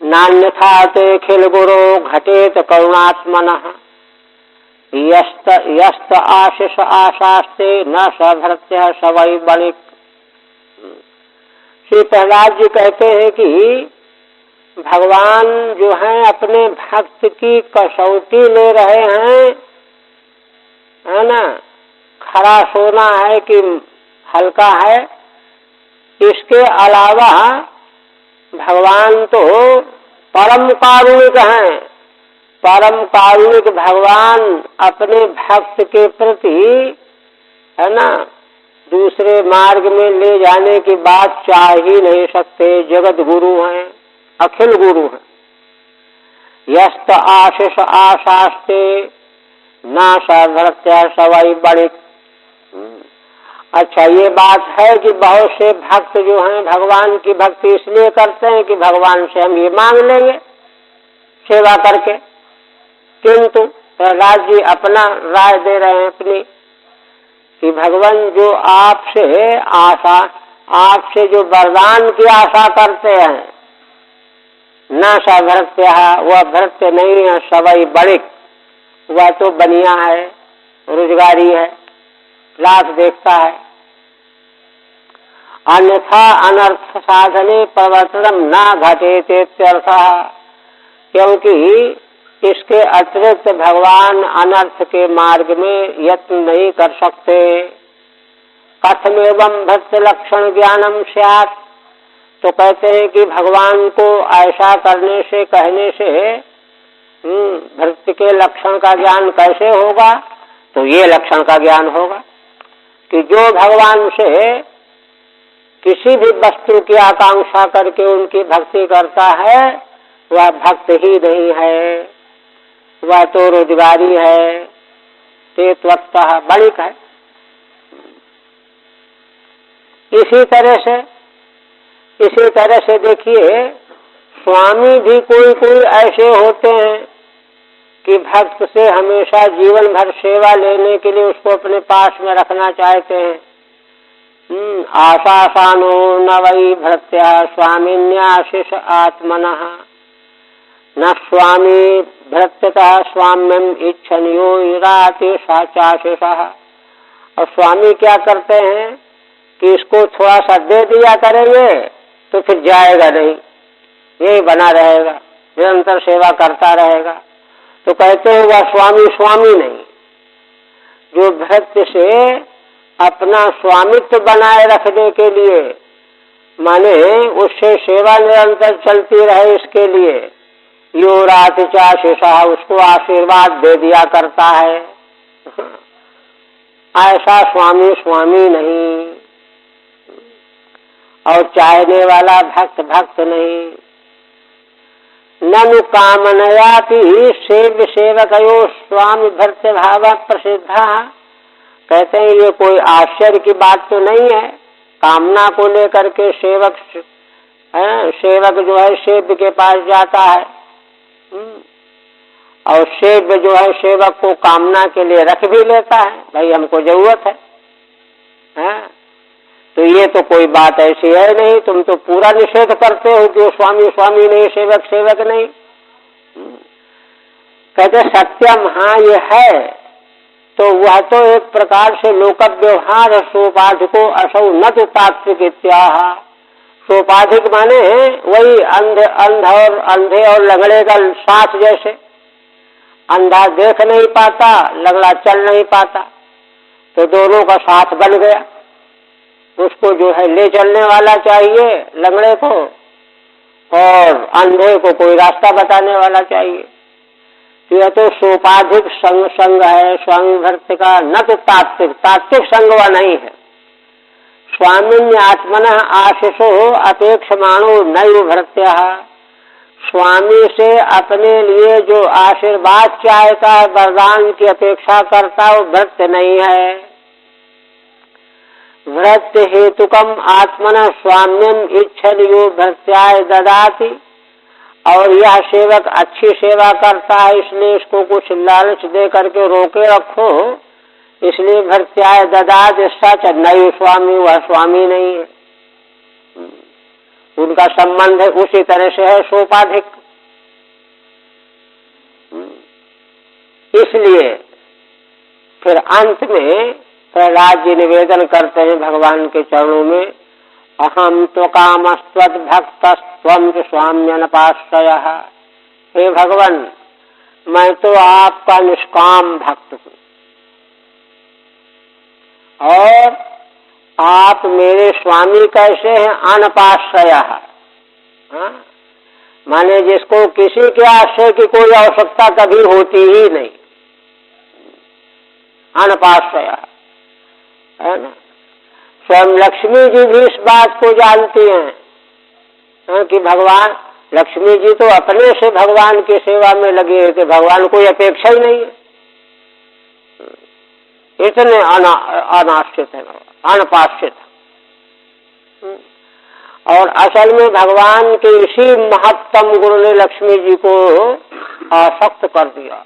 नान्यथा ते खिल गुरो घटेत करुणात्मनः, यस्त आशिष आशास्ते न सभृत्य सवै बणिक। श्री प्रहलाद जी कहते हैं कि भगवान जो है अपने भक्त की कसौटी ले रहे हैं, है ना, खरा सोना है कि हल्का है। इसके अलावा भगवान तो परम कारुणिक हैं। परम कारुणिक भगवान अपने भक्त के प्रति, है ना, दूसरे मार्ग में ले जाने की बात चाह ही नहीं सकते। जगत गुरु हैं, अखिल गुरु हैं। यस्त आशिष आशास्ते ना सभृत्य सवै बणिक। अच्छा, ये बात है कि बहुत से भक्त जो हैं भगवान की भक्ति इसलिए करते हैं कि भगवान से हम ये मांग लेंगे सेवा करके, किंतु प्रहलाद जी अपना राय दे रहे हैं अपनी कि भगवान जो आपसे जो वरदान की आशा करते हैं, न सभृत्य, वह भृत्य नहीं है, सवै बणिक, वह तो बनिया है, रोजगारी है, लाभ देखता है। अन्यथा अनर्थ साधने प्रवर्तनम न घटेत्यर्थः, क्योंकि इसके अतिरिक्त भगवान अनर्थ के मार्ग में यत्न नहीं कर सकते। कथमेवं भक्त लक्षण ज्ञानम स्यात्, तो कहते हैं कि भगवान को ऐसा करने से, कहने से भक्ति के लक्षण का ज्ञान कैसे होगा? तो ये लक्षण का ज्ञान होगा कि जो भगवान से किसी भी वस्तु की आकांक्षा करके उनकी भक्ति करता है वह भक्त ही नहीं है, वह तो रोजगारी है, तेत्वतः बणिक है। इसी तरह से देखिए स्वामी भी कोई कोई ऐसे होते हैं कि भक्त से हमेशा जीवन भर सेवा लेने के लिए उसको अपने पास में रखना चाहते हैं। आशासानो न वै भृत्या स्वामिन्याशिष आत्मनः न स्वामी भृत्यतः स्वाम्यम इच्छन्यो युराति साचाशिषः। और स्वामी क्या करते हैं कि इसको थोड़ा सा दे दिया करेंगे तो फिर जाएगा नहीं, यही बना रहेगा, निरंतर सेवा करता रहेगा। तो कहते हैं वह स्वामी स्वामी नहीं, जो भृत्य से अपना स्वामित्व बनाए रखने के लिए, माने उससे सेवा निरंतर चलती रहे इसके लिए, यो रात चाशिषा उसको आशीर्वाद दे दिया करता है, ऐसा स्वामी स्वामी नहीं। और चाहने वाला भक्त भक्त नहीं। ननु कामनयापि सेव्य सेवकयो स्वामी भृत्य भाव प्रसिद्धा। कहते हैं ये कोई आश्चर्य की बात तो नहीं है, कामना को लेकर के सेवक सेवक जो है सेव्य के पास जाता है, और सेव्य जो है सेवक को कामना के लिए रख भी लेता है, भाई हमको जरूरत है। तो ये तो कोई बात ऐसी है नहीं, तुम तो पूरा निषेध करते हो कि वो स्वामी स्वामी नहीं, सेवक सेवक नहीं। कहते सत्यम, हाँ ये है, तो वह तो एक प्रकार से लोक व्यवहार सोपाधिको असौ न तो तात्विक इत्याह। सोपाधिक माने वही अंधे और लंगड़े का साथ जैसे, अंधा देख नहीं पाता, लंगड़ा चल नहीं पाता, तो दोनों का साथ बन गया। उसको जो है ले चलने वाला चाहिए लंगड़े को, और अंधे को कोई रास्ता बताने वाला चाहिए। तो यह तो सोपाधिक संग है स्वामी भक्त का, न तो तात्विक संग व नहीं है। स्वामिन्य आत्मनः आशिषो अपेक्षमाणो नैव भृत्यः। स्वामी से अपने लिए जो आशीर्वाद चाहता है, वरदान की अपेक्षा करता है, वो भृत्य नहीं है। भृत्य हेतुकम आत्मनः स्वाम्यम इच्छन यो भृत्याय ददाति। और यह सेवक अच्छी सेवा करता है, इसलिए इसको कुछ लालच दे करके रोके रखो, इसलिए भृत्याय ददात। सच नहीं स्वामी, वह स्वामी नहीं है। उनका संबंध उसी तरह से है सोपाधिक। इसलिए फिर अंत में प्रहलाद जी निवेदन करते हैं भगवान के चरणों में, अहम तो कामस्त्वद भक्तस्त्वं च स्वाम्यनपाश्रयः। हे भगवान, मैं तो आपका निष्काम भक्त हूँ और आप मेरे स्वामी कैसे हैं? अनपाश्रयः, माने जिसको किसी के आश्रय की कोई आवश्यकता कभी होती ही नहीं, अनपाश्रयः, है ना। स्वयं लक्ष्मी जी भी इस बात को जानती हैं कि भगवान लक्ष्मी जी तो अपने से भगवान की सेवा में लगी है कि भगवान कोई अपेक्षा ही नहीं है, इतने अनाश्रित है, अनपाश्रित। और असल में भगवान के इसी महत्तम गुरु ने लक्ष्मी जी को आसक्त कर दिया।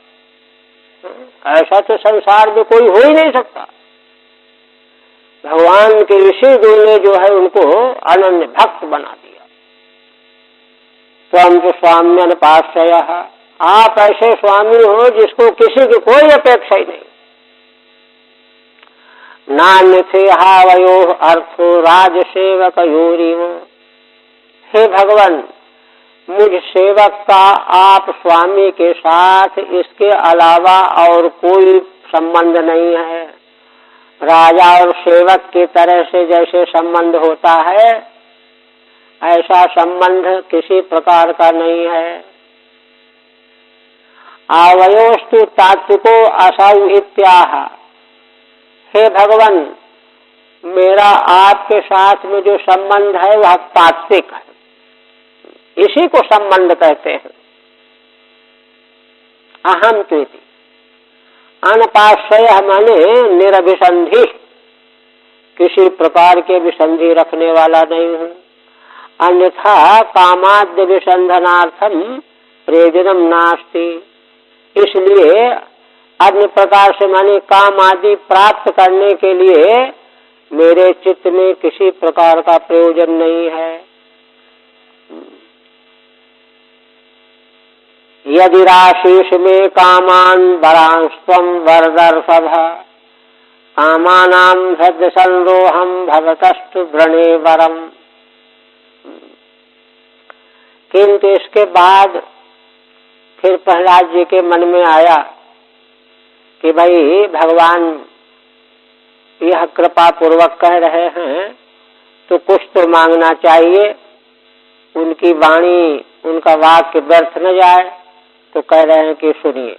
ऐसा तो संसार में कोई हो ही नहीं सकता। भगवान के इसी गुरु ने जो है उनको अनन्य भक्त बना दिया। त्वं च स्वाम्यनपाश्रयः, आप ऐसे स्वामी हो जिसको किसी की कोई अपेक्षा ही नहीं। नान्यथे हावयो अर्थो राजसेवकयोरिव। हे भगवान, मुझ सेवक का आप स्वामी के साथ इसके अलावा और कोई संबंध नहीं है। राजा और सेवक की तरह से जैसे संबंध होता है, ऐसा संबंध किसी प्रकार का नहीं है। आवयोस्तु तात्विको असौ इत्याह। हे भगवान, मेरा आपके साथ में जो संबंध है वह तात्विक है, इसी को संबंध कहते हैं। अहम प्रीति अनपाश्रय माने निरभिसंधि, किसी प्रकार के विसंधि रखने वाला नहीं हूँ। अन्यथा कामाद्य विसंधनार्थम प्रयोजनम नास्ति। इसलिए अन्य प्रकार से माने काम आदि प्राप्त करने के लिए मेरे चित्त में किसी प्रकार का प्रयोजन नहीं है। यदि राशीष में कामान वरांस्त्वं वरदर्शभ कामानां हृदय संरोहम भवतस्तु व्रणे वरम। किंतु इसके बाद फिर प्रहलाद जी के मन में आया कि भाई भगवान यह कृपा पूर्वक कह रहे हैं तो कुछ तो मांगना चाहिए, उनकी वाणी उनका वाक्य व्यर्थ न जाए। तो कह रहे हैं कि सुनिए,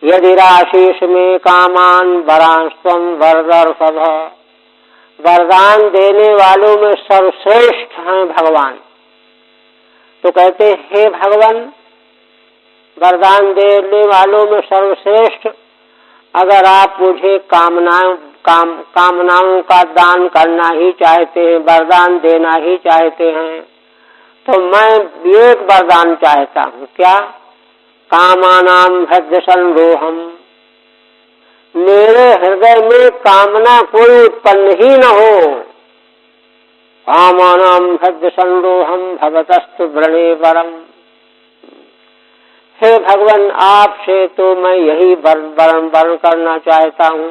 यदि राशीष में कामान वरांस्त्वं वरदर्शभ, वरदान देने वालों में सर्वश्रेष्ठ हैं भगवान। तो कहते हे भगवान, वरदान देने वालों में सर्वश्रेष्ठ अगर आप मुझे कामनाओं का दान करना ही चाहते हैं, वरदान देना ही चाहते हैं, तो मैं एक वरदान चाहता हूँ। क्या? कामानां हृदय संरोहम, मेरे हृदय में कामना कोई उत्पन्न ही न हो। कामानां हृदय संरोहम भवतस्तु व्रणे वरम। हे भगवान, आपसे तो मैं यही वरण करना चाहता हूँ,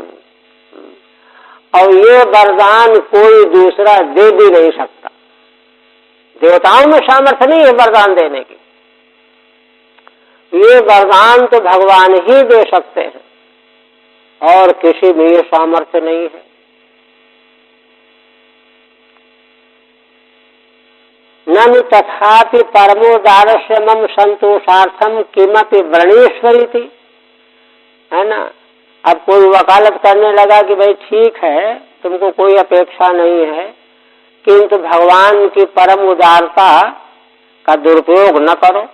और ये वरदान कोई दूसरा दे भी नहीं सकता। देवताओं में सामर्थ्य नहीं है वरदान देने की, ये वरदान तो भगवान ही दे सकते हैं, और किसी में ये सामर्थ्य नहीं है। ननु तथापि परमोदारस्य मम संतोषार्थम किमपि व्रणेश्वरी थी, है ना। अब कोई वकालत करने लगा कि भाई ठीक है, तुमको कोई अपेक्षा नहीं है, किंतु भगवान की परम उदारता का दुरुपयोग न करो,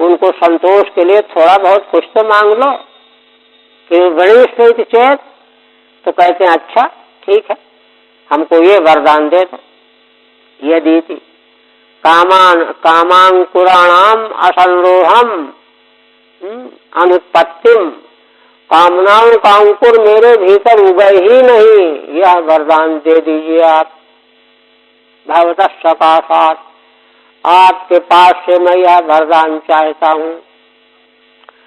उनको संतोष के लिए थोड़ा बहुत कुछ तो मांग लो कि व्रणेश्वरी चेत। तो कहते हैं अच्छा ठीक है, हमको ये वरदान दे दो। यदि कामांकुराणाम असंरोहम अनुत्पत्तिम, कामनाओं का अंकुर मेरे भीतर उगे ही नहीं, यह वरदान दे दीजिए आप। भवतः सकाशात्, आपके पास से मैं यह वरदान चाहता हूँ।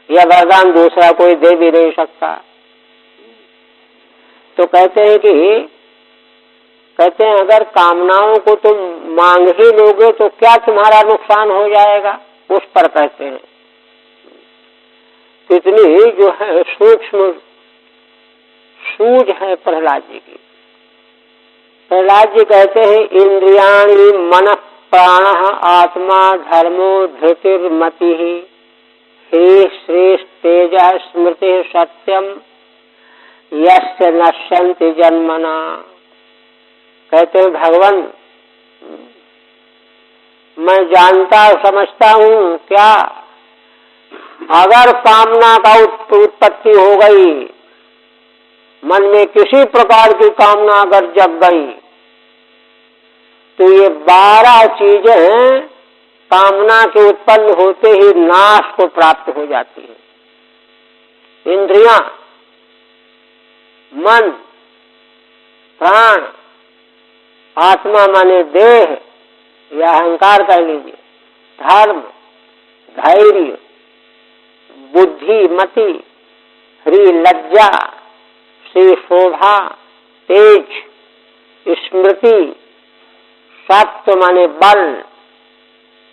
यह वरदान दूसरा कोई दे भी नहीं सकता। तो कहते हैं अगर कामनाओं को तुम मांग ही लोगे तो क्या तुम्हारा नुकसान हो जाएगा, उस पर कहते हैं। कितनी जो है सूक्ष्म सूझ है प्रहलाद जी की। प्रहलाद जी कहते हैं इंद्रियाणि मन प्राण आत्मा धर्मो धृतिर्मति हे श्रेष्ठ तेज स्मृति सत्यम यस्य नश्यन्ति जन्मना। कहते हैं भगवान, मैं जानता समझता हूँ क्या, अगर कामना का उत्पत्ति हो गई, मन में किसी प्रकार की कामना अगर जग गई, तो ये 12 चीजें कामना के उत्पन्न होते ही नाश को प्राप्त हो जाती है। इंद्रियां, मन, प्राण, आत्मा माने देह या अहंकार कह लीजिए, धर्म, धैर्य, बुद्धि, मति, ह्री लज्जा, श्री शोभा, तेज, स्मृति, सत्व माने बल,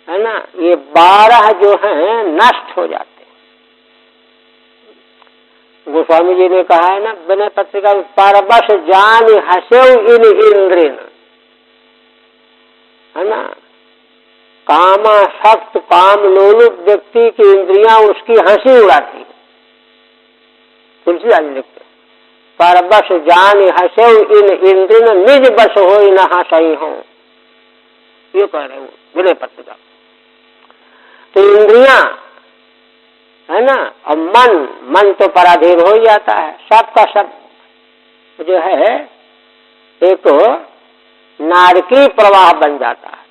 है ना। ये 12 जो हैं नष्ट हो जाते हैं। गोस्वामी जी ने कहा है ना विनय पत्रिका, परबस जान हंसे इन इंद्रिन, है ना। कामासक्त काम लोलुप व्यक्ति की इंद्रियां उसकी हंसी उड़ाती है। तुलसीदास लिखते परबस जान हंसे इन इंद्रिन निज बस हो न हंसई हो, ये कह रहे हो विनय पत्रिका। तो इंद्रियां, है ना, और मन तो पराधीन हो जाता है। सब का सब जो है, एक नारकी प्रवाह बन जाता है।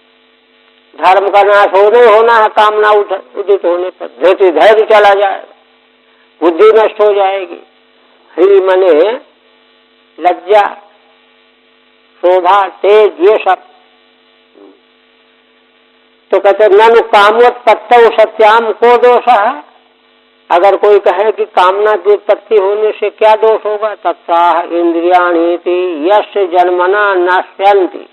धर्म का नाश होना है, कामना उदित होने पर धृति धैर्य चला जाएगा, बुद्धि नष्ट हो जाएगी, ह्री मने लज्जा शोभा तेज ये सब। तो कहते ननु कामोत्पत्तौ सत्याम को दोष है। अगर कोई कहे कि कामना की उत्पत्ति होने से क्या दोष होगा, तत्साह इंद्रियाणीति यस्य जन्मना नश्यन्ति,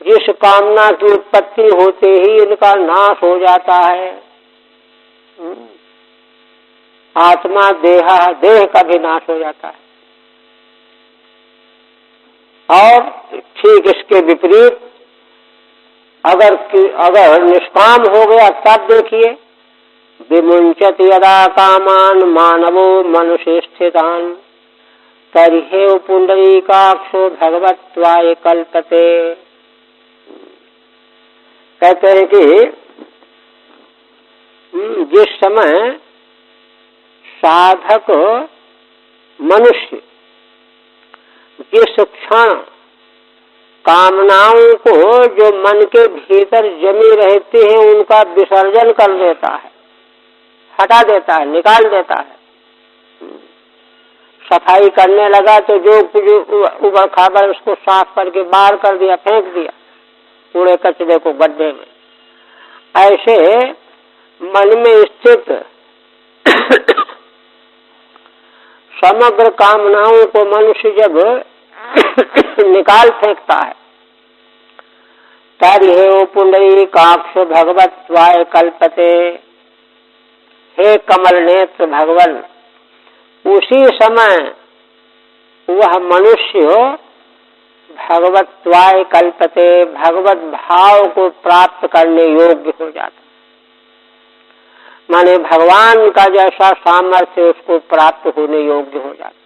जिस कामना की उत्पत्ति होते ही इनका नाश हो जाता है। आत्मा देह का भी नाश हो जाता है। और ठीक इसके विपरीत अगर निष्काम हो गया तब देखिए, विमुंचत यदा कामान मानवो मनुष्य स्थितान तर्हि पुंडरीकाक्षो भगवत्वाय कल्पते। कहते हैं कि जिस समय साधक मनुष्य जिस क्षण कामनाओं को जो मन के भीतर जमी रहती हैं उनका विसर्जन कर देता है, हटा देता है, निकाल देता है। सफाई करने लगा तो जो उबड़ खाबड़ उसको साफ करके बाहर कर दिया, फेंक दिया कूड़े कचरे को गड्ढे में। ऐसे मन में स्थित समग्र कामनाओं को मनुष्य जब निकाल फेंकता है, तर्हि पुंडरीकाक्ष भगवत्वाय कल्पते। हे कमल नेत्र भगवान, उसी समय वह मनुष्य भगवत्वाय कल्पते, भगवत भाव को प्राप्त करने योग्य हो जाता, माने भगवान का जैसा सामर्थ्य उसको प्राप्त होने योग्य हो जाता।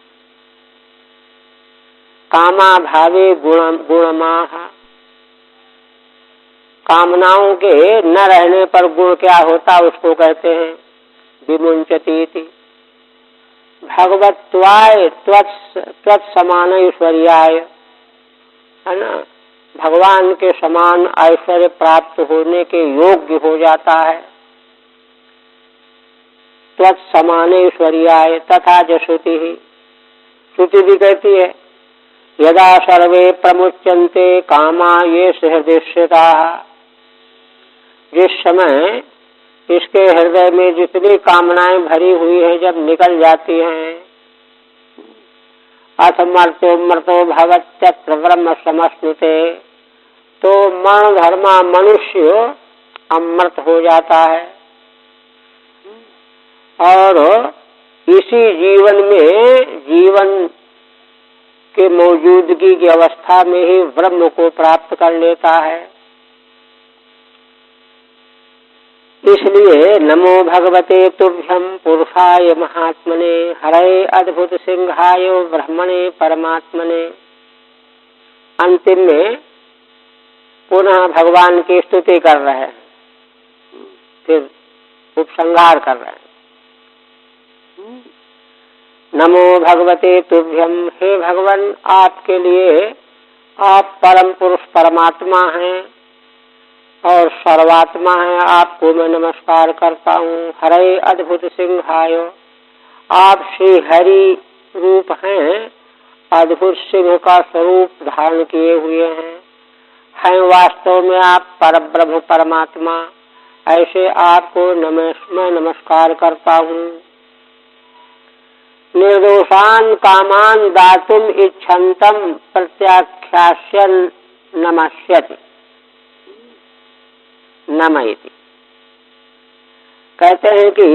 कामा भावे गुणमाह, कामनाओं के न रहने पर गुण क्या होता उसको कहते हैं विमुंचती। भगवत्वाय त्वत्समान ऐश्वर्याय, है ना, भगवान के समान ऐश्वर्य प्राप्त होने के योग्य हो जाता है। त्वत्समान ऐश्वर्याय तथा च श्रुति, श्रुति भी कहती है यदा सर्वे प्रमुच्यन्ते कामा ये हृदयस्थिता, जिस समय इसके हृदय में जितनी कामनाएं भरी हुई है जब निकल जाती हैं, अथ मर्तो भवत्यत्र ब्रह्म समश्नुते, तो मरण धर्मा मनुष्य अमृत हो जाता है। और इसी जीवन में, जीवन के मौजूदगी की अवस्था में ही ब्रह्म को प्राप्त कर लेता है। इसलिए नमो भगवते तुभ्यं पुरुषाय महात्मने हरे अद्भुत सिंहाय ब्रह्मणे परमात्मने। अंतिम में पुनः भगवान की स्तुति कर रहे हैं, फिर उपसंहार कर रहे हैं। नमो भगवते तुभ्यम, हे भगवान आपके लिए, आप परम पुरुष परमात्मा हैं और सर्वात्मा है, आपको मैं नमस्कार करता हूँ। हरे अद्भुत सिंहाय, आप श्री हरि रूप हैं, अद्भुत सिंह का स्वरूप धारण किए हुए हैं वास्तव में आप परब्रह्म परमात्मा। ऐसे आपको मैं नमस्कार करता हूँ। निर्दोषान कामान दातुम इच्छन्तम प्रत्याख्यास्यन् नमस्यति नमयति। कहते हैं कि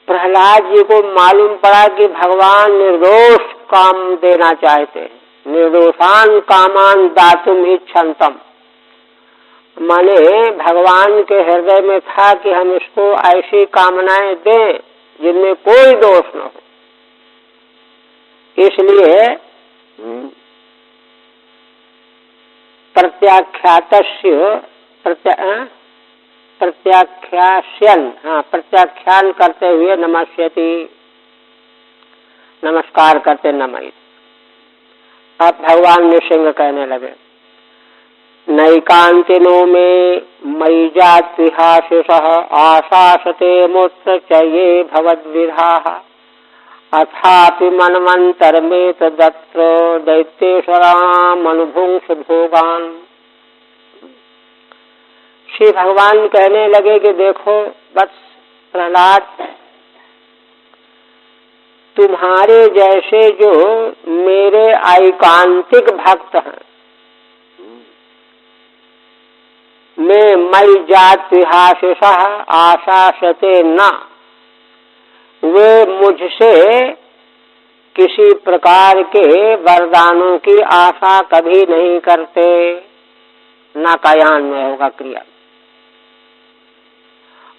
प्रहलाद जी को मालूम पड़ा कि भगवान निर्दोष काम देना चाहते हैं। निर्दोषान कामान दातुम इच्छन्तम, माने भगवान के हृदय में था कि हम इसको ऐसी कामनाएं दें जिनमें कोई दोष न हो। इसलिए प्रत्याख्यान करते हुए नमस्यति, नमस्कार करते नमयति। अब भगवान नृसिंह कहने लगे, नैकांतिनो में मयि जात्विहाशिषः आशासते मूत्र च ये भवद्विधाः अथापि मन्वन्तरमेत दत्र दैत्येश्वरामनुभुंस भोगान। श्री भगवान कहने लगे कि देखो बस प्रहलाद, तुम्हारे जैसे जो मेरे ऐकांतिक भक्त हैं, मैं मयि जात्विहाशिषः आशासते न, वे मुझसे किसी प्रकार के वरदानों की आशा कभी नहीं करते। न कायान में होगा क्रिया।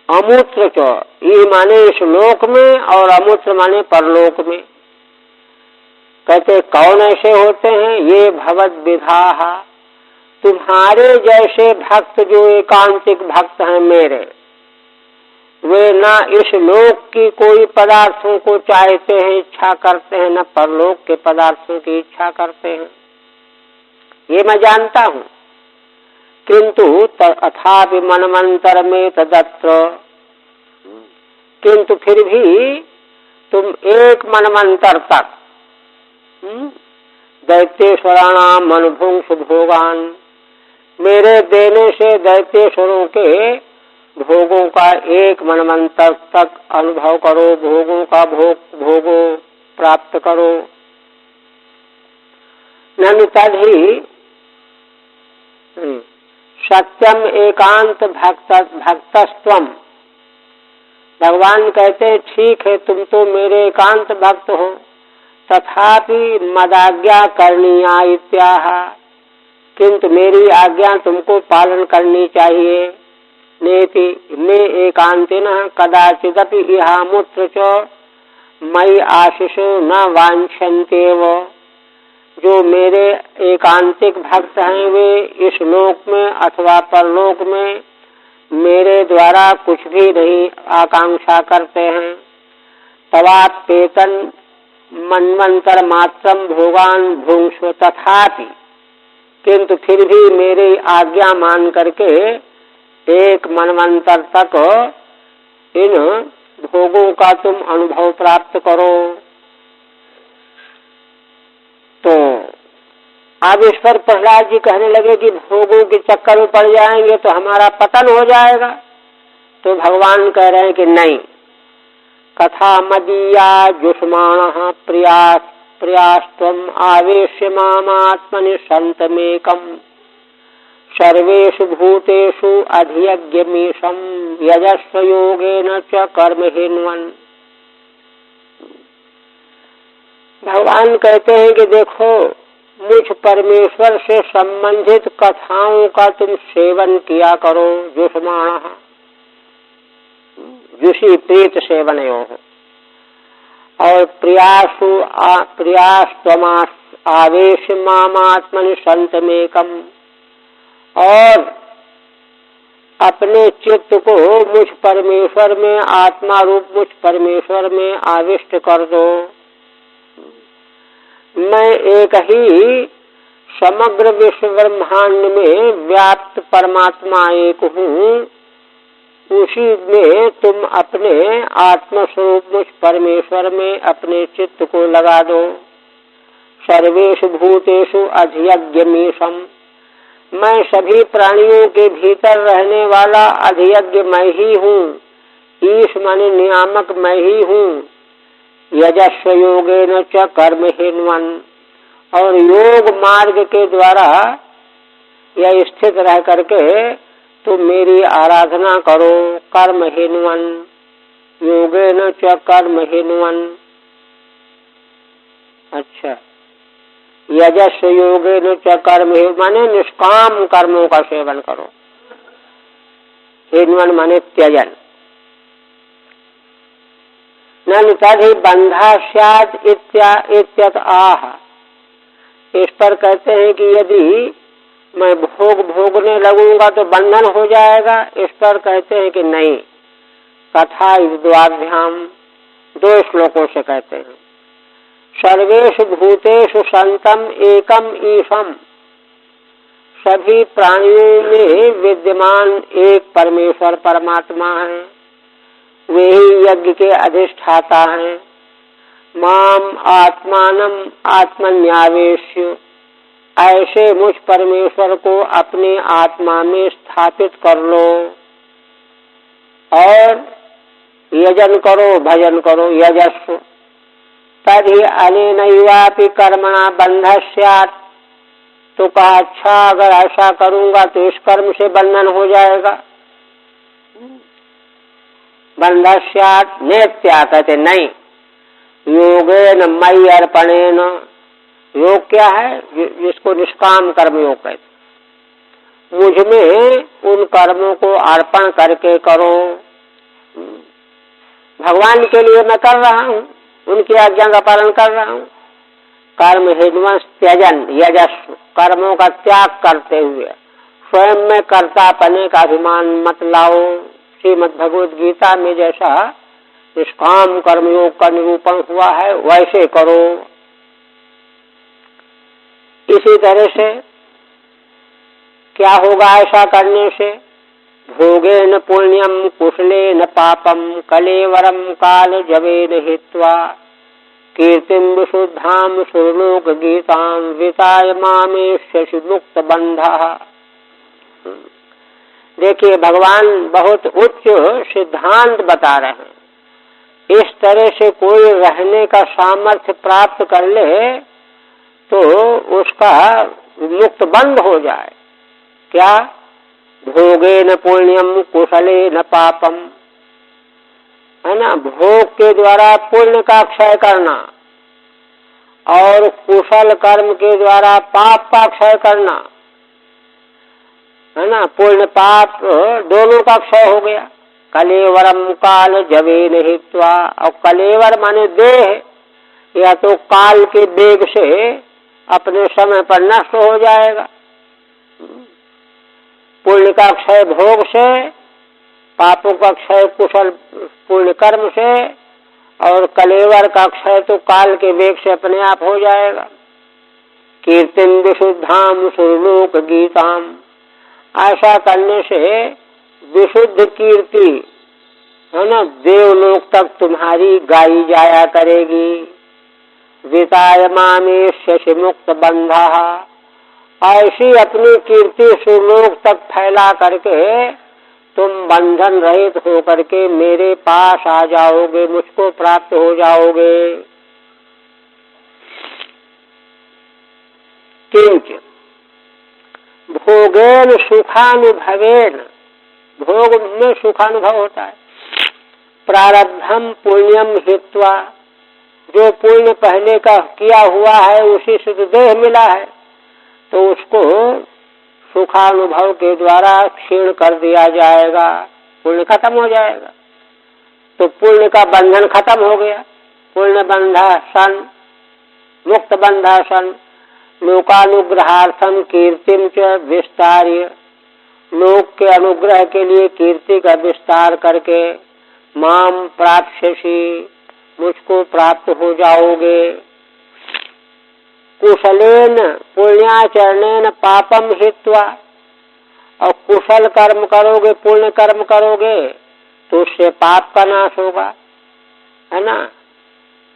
अमूत्र च, ये माने इस लोक में और अमूत्र माने परलोक में। कहते कौन ऐसे होते हैं? ये भवद विधाः, तुम्हारे जैसे भक्त जो एकांतिक भक्त हैं मेरे, वे ना इस लोक की कोई पदार्थों को चाहते हैं, इच्छा करते हैं, न परलोक के पदार्थों की इच्छा करते हैं। ये मैं जानता हूँ। किंतु अथापि मनमंतर में तदत्र, किंतु फिर भी तुम एक मनमंतर तक दैत्येश्वराणाम अनुभुंस भोगान, मेरे देने से दैत्येश्वरों के भोगों का एक मनमंतर तक अनुभव करो, भोगों का भोगो प्राप्त करो। ननु तद्धि सत्यम एकांत भक्तस्त्वम। भगवान कहते हैं ठीक है, तुम तो मेरे एकांत भक्त हो, तथापि मदाज्ञा करनीया इत्याह, किंतु मेरी आज्ञा तुमको पालन करनी चाहिए। नेति मे एकांतिनः कदाचिदपि इहामुत्र च मयि आशिषो न वांछन्त्येव। जो मेरे एकांतिक भक्त हैं वे इस लोक में अथवा परलोक में मेरे द्वारा कुछ भी नहीं आकांक्षा करते हैं। तवाप्येतन मन्वंतर मात्रम भोगान भुंक्ष्व तथापि, किंतु फिर भी मेरी आज्ञा मान करके एक मनवंतर तक इन भोगों का तुम अनुभव प्राप्त करो। तो अब इस पर प्रहलाद जी कहने लगे कि भोगों के चक्कर में पड़ जाएंगे तो हमारा पतन हो जाएगा। तो भगवान कह रहे हैं कि नहीं, कथा मदीया जुष्माणः प्रियास्त्वम् आवेश्य मामात्मनि सन्तमेकम् सर्वेषु भूतेषु अधियज्ञमीशं यजस्व योगेन च कर्म हिन्वन्। भगवान कहते हैं कि देखो, मुझ परमेश्वर से संबंधित कथाओं का तुम सेवन किया करो। जुष्माणः जुषी प्रीत सेवनयोः, और प्रियास्त्वम् आवेश्य मामात्मनि सन्तमेकम्, और अपने चित्त को मुझ परमेश्वर में, आत्मा रूप मुझ परमेश्वर में आविष्ट कर दो। मैं एक ही समग्र विश्व ब्रह्मांड में व्याप्त परमात्मा एक हूँ, उसी में तुम अपने आत्मस्वरूप मुझ परमेश्वर में अपने चित्त को लगा दो। सर्वेषु भूतेषु अधियज्ञमीशम्, मैं सभी प्राणियों के भीतर रहने वाला अधियज्ञ मैं ही हूँ। ईश माने नियामक मैं ही हूँ। यजस्व योगेन च कर्म हिन्वन्, और योग मार्ग के द्वारा यह स्थित रह करके तुम मेरी आराधना करो। कर्म हिन्वन्, योगेन च कर्म हिन्वन्। अच्छा, यजस्व योगेन च कर्म माने निष्काम कर्मों का सेवन करो। हिन्वन् माने त्यजन। ननु तद्धि बंधा स्यात् इत्यत आह। इस पर कहते हैं कि यदि मैं भोग भोगने लगूंगा तो बंधन हो जाएगा। इस पर कहते हैं कि नहीं, कथा द्वाभ्याम, दो श्लोकों से कहते हैं। सर्वेषु भूतेषु संतम एकम ईशम, सभी प्राणियों में विद्यमान एक परमेश्वर परमात्मा है, वे ही यज्ञ के अधिष्ठाता हैं। माम आत्मानम आत्मन्यावेश्य, ऐसे मुझ परमेश्वर को अपने आत्मा में स्थापित कर लो और यजन करो, भजन करो, यजस्व। तभी अनेनैवापि कर्मणा बंधः स्यात्, तो कहा अच्छा अगर ऐसा करूंगा तो इस कर्म से बंधन हो जाएगा। बंधः स्यात् नेत्या, कहते नहीं, योगेन मयि अर्पणेन, योग क्या है? जिसको निष्काम कर्म योग कहते, मुझ में उन कर्मों को अर्पण करके करो। भगवान के लिए मैं कर रहा हूँ, उनकी आज्ञा का पालन कर रहा हूँ। कर्म हिन्वंस त्यजन यजस्व, कर्मों का त्याग करते हुए स्वयं में कर्तापने का अभिमान मत लाओ। श्रीमद् भगवद गीता में जैसा निष्काम कर्मयोग का निरूपण हुआ है वैसे करो। इसी तरह से क्या होगा ऐसा करने से? भोगेन पुण्यम कुशलेन पापम कलेवरम काल जवेन हित्वा कीर्तिम विशुद्धाम सुरलोक गीताम विताय मामेष्यसि मुक्त बंधः। देखिए भगवान बहुत उच्च सिद्धांत बता रहे हैं। इस तरह से कोई रहने का सामर्थ्य प्राप्त कर ले तो उसका मुक्त बंध हो जाए। क्या? भोगेन पुण्यम कुशलेन पापम, है ना, भोग के द्वारा पुण्य का क्षय करना और कुशल कर्म के द्वारा पाप का क्षय करना, है ना, पुण्य पाप दोनों का क्षय हो गया। कलेवरम काल जवेन हित्वा, और कलेवर माने देह, या तो काल के वेग से अपने समय पर नष्ट हो जाएगा। पुण्य का क्षय भोग से, पापों का क्षय कुशल पुण्य कर्म से, और कलेवर का क्षय तो काल के वेग से अपने आप हो जाएगा। कीर्तिम विशुद्धाम सुरलोक गीताम, ऐसा करने से विशुद्ध कीर्ति, है ना, देवलोक तक तुम्हारी गाई जाया करेगी। विताय मामेष्यसि मुक्त बंधः, ऐसी अपनी कीर्ति सुरलोक तक फैला करके तुम बंधन रहित होकर के मेरे पास आ जाओगे, मुझको प्राप्त हो जाओगे। किंच भोगेन सुखानुभवेन, भोग में सुखानुभव होता है। प्रारब्धम पुण्यम हित्वा, जो पुण्य पहले का किया हुआ है उसी से तो देह मिला है, तो उसको सुखानुभव के द्वारा क्षीण कर दिया जाएगा, पुण्य खत्म हो जाएगा। तो पुण्य का बंधन खत्म हो गया। पुण्य बंधा सन मुक्त बंधा सन लोकानुग्रहार्थम कीर्तिम च विस्तार्य, लोक के अनुग्रह के लिए कीर्ति का विस्तार करके माम प्राप्स्यसि, मुझको प्राप्त हो जाओगे। कुशलेन पुण्याचरणेन पापम हित्वा, और कुशल कर्म करोगे, पुण्य कर्म करोगे तो उससे पाप का नाश होगा, है ना।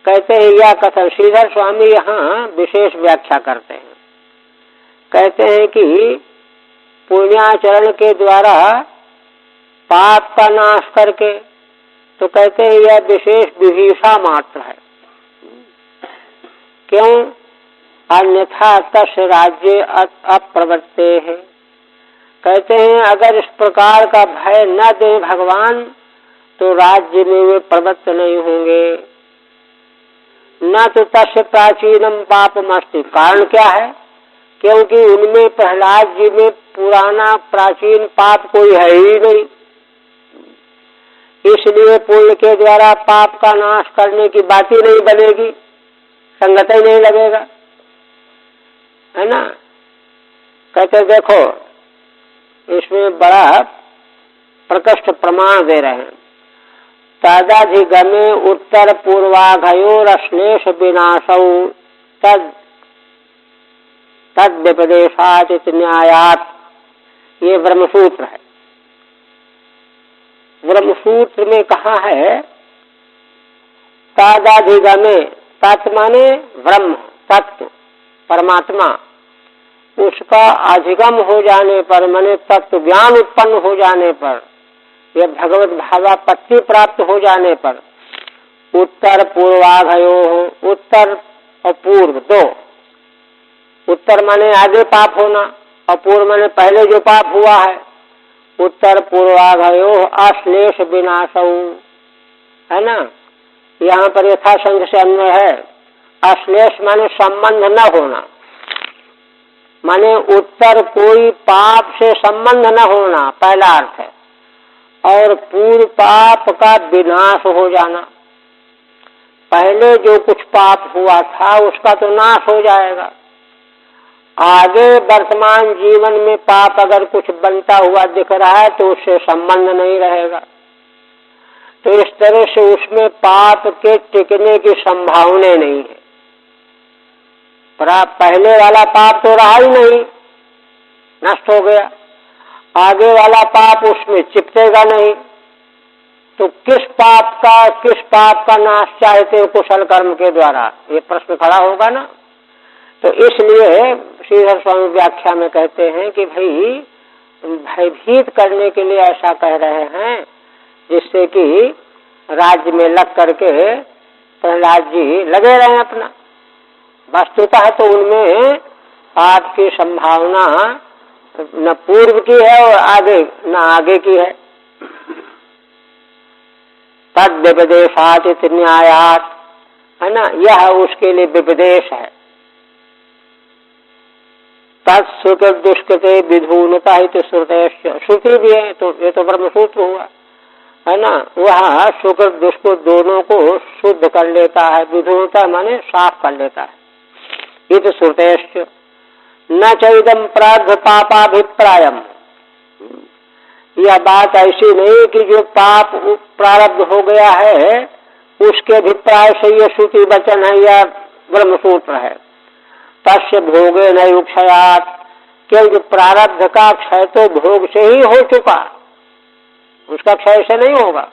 कहते हैं यह कथन श्रीधर स्वामी यहाँ विशेष व्याख्या करते हैं। कहते हैं कि पुण्याचरण के द्वारा पाप का नाश करके, तो कहते हैं यह विशेष विभीषा मात्र है। क्यों? अन्यथा तस् राज्य अप्रवृत्ते है। कहते हैं अगर इस प्रकार का भय न दें भगवान तो राज्य में वे प्रवृत्त नहीं होंगे। न तो तस्य प्राचीनम पापमस्ति, कारण क्या है? क्योंकि उनमें प्रहलाद जी में पुराना प्राचीन पाप कोई है ही नहीं, इसलिए पुण्य के द्वारा पाप का नाश करने की बात ही नहीं बनेगी, संगत ही नहीं लगेगा, है ना। कहते देखो इसमें बड़ा प्रकृष्ट प्रमाण दे रहे हैं। तदधिगमे उत्तर पूर्वाघयोरश्लेष विनाशौ तद व्यपदेशाचित न्यायात। ये ब्रह्मसूत्र है। ब्रह्मसूत्र में कहा है तदधिगमे, तत् माने ब्रह्म तत्व परमात्मा, उसका अधिगम हो जाने पर माने तत्व ज्ञान उत्पन्न हो जाने पर, यह भगवत भावापत्ति प्राप्त हो जाने पर, उत्तर पूर्वाघयो, उत्तर और पूर्व दो, उत्तर माने आगे पाप होना और पूर्व माने पहले जो पाप हुआ है, उत्तर पूर्वाघयो अश्लेष विनाशौ, है ना। यहाँ पर यथासंग से अन्वय है। अश्लेष माने संबंध न होना, माने उत्तर कोई पाप से संबंध न होना, पहला अर्थ है। और पूर्व पाप का विनाश हो जाना, पहले जो कुछ पाप हुआ था उसका तो नाश हो जाएगा, आगे वर्तमान जीवन में पाप अगर कुछ बनता हुआ दिख रहा है तो उससे संबंध नहीं रहेगा। तो इस तरह से उसमें पाप के टिकने की संभावना नहीं है। पहले वाला पाप तो रहा ही नहीं, नष्ट हो गया, आगे वाला पाप उसमें चिपकेगा नहीं, तो किस पाप का नाश चाहते हो कुशल कर्म के द्वारा, ये प्रश्न खड़ा होगा ना। तो इसलिए श्रीधर स्वामी व्याख्या में कहते हैं कि भाई भयभीत करने के लिए ऐसा कह रहे हैं, जिससे कि राज्य में लग करके प्रहलाद जी लगे रहे अपना। वस्तुतः है तो उनमें पाप की संभावना न पूर्व की है और आगे न आगे की है। तद व्यपदेशाचित न्यायात, है ना, यह उसके लिए व्यपदेश है। तत्सुकृत दुष्कृते विधूनता हित श्रुतेश्च, श्रुति भी है तो ये तो ब्रह्मसूत्र हुआ, है ना। वह सुकृत दुष्कृत दोनों को शुद्ध कर लेता है, विधूनता माने साफ कर लेता है। हित श्रुतेश्च न चैदम प्रारब्ध पापाभिप्रायम, यह बात ऐसी नहीं कि जो पाप प्रारब्ध हो गया है उसके अभिप्राय से यह श्रुति वचन है या ब्रह्मसूत्र है। तस्य भोगे न युक्षयात, क्योंकि प्रारब्ध का क्षय तो भोग से ही हो चुका, उसका क्षय से नहीं होगा।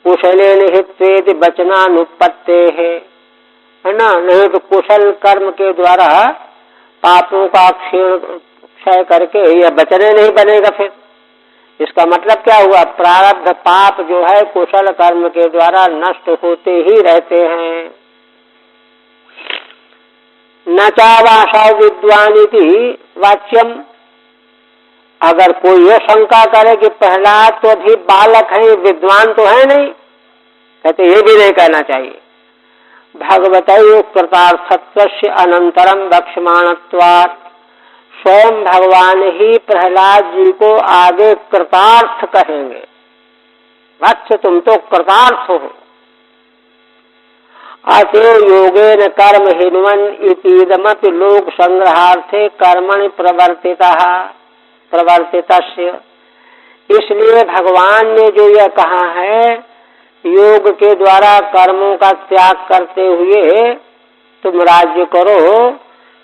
कुशले निहित वचनानुपत्ते है ना, नहीं तो कुशल कर्म के द्वारा पापों का क्षय करके यह बचने नहीं बनेगा। फिर इसका मतलब क्या हुआ, प्रारब्ध पाप जो है कुशल कर्म के द्वारा नष्ट होते ही रहते हैं। न चावासा विद्वानिति वाच्यम, अगर कोई ये शंका करे कि प्रहलाद तो अभी बालक है, विद्वान तो है नहीं, कहते ये भी नहीं कहना चाहिए। भगवतैव कृतार्थत्वस्य अनंतरम वक्ष्यमाणत्वात्, स्वयं भगवान ही प्रहलाद जी को आगे कृतार्थ कहेंगे। वत्स तुम तो कृतार्थ हो। अतएव योगेन कर्म हिन्वन इतीदमपि लोक संग्रहार्थे कर्मणि प्रवर्तितस्य, इसलिए भगवान ने जो यह कहा है योग के द्वारा कर्मों का त्याग करते हुए तुम राज्य करो,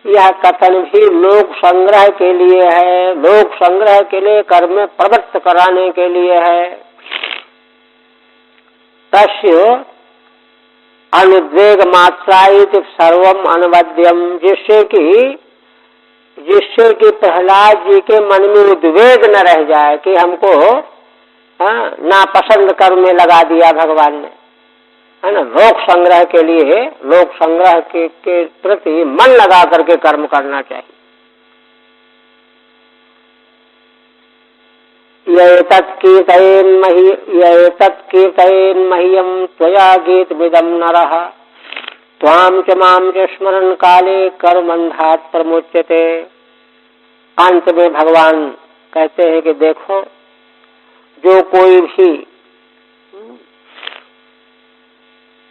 यह कथन भी लोक संग्रह के लिए है, लोक संग्रह के लिए कर्म में प्रवृत्त कराने के लिए है। तस्य अनुद्वेग मात्रायित सर्वम अनवद्यम, जिससे कि प्रहलाद जी के मन में उद्वेग न रह जाए कि हमको नापसंद कर्म में लगा दिया भगवान ने, है ना। लोक संग्रह के लिए, लोक संग्रह के प्रति मन लगा करके कर्म करना चाहिए। यत्कीर्तयेन मह्यम त्वया गीतमिदं नरः, त्वां च मां च स्मरन् काले कर्मबन्धात् प्रमुच्यते। अंत में भगवान कहते हैं कि देखो, जो कोई भी,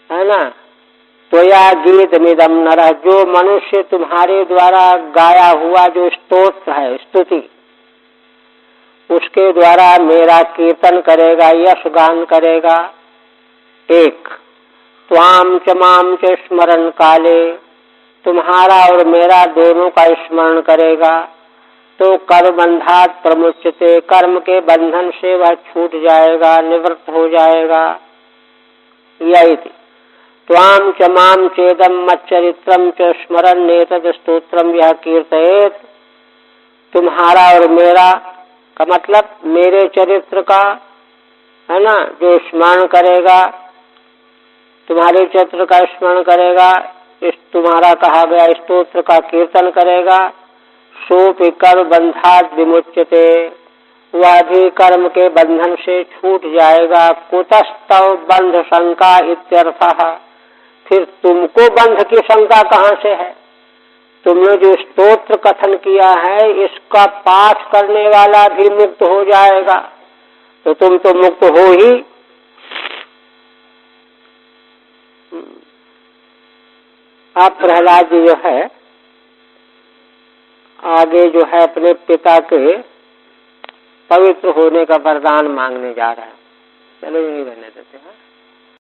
है ना, त्वया गीतमिदं नरः, जो मनुष्य तुम्हारे द्वारा गाया हुआ जो स्तोत्र है, स्तुति, उसके द्वारा मेरा कीर्तन करेगा, यश गान करेगा, एक, त्वाम च माम च स्मरण काले, तुम्हारा और मेरा दोनों का स्मरण करेगा तो कर्म बंधात प्रमुच्यते, कर्म के बंधन से वह छूट जाएगा, निवृत्त हो जाएगा। यही थी, त्वाम च माम चेदम मच्चरित्रम च स्मरण नेतद स्तोत्रम यह कीर्तयेत, तुम्हारा और मेरा का मतलब मेरे चरित्र का, है ना, जो स्मरण करेगा, तुम्हारे चरित्र का स्मरण करेगा, इस तुम्हारा कहा गया स्तोत्र का कीर्तन करेगा, सोपि कर्म बंधात विमुच्यते, वह भी कर्म के बंधन से छूट जाएगा। कुतस्तव बंध शंका इत्यर्थः, फिर तुमको बंध की शंका कहाँ से है? तुमने जो स्तोत्र कथन किया है इसका पाठ करने वाला भी मुक्त हो जाएगा, तो तुम तो मुक्त हो ही। अब प्रहलाद जी जो है आगे जो है अपने पिता के पवित्र होने का वरदान मांगने जा रहा है। चलो यही रहने देते हैं।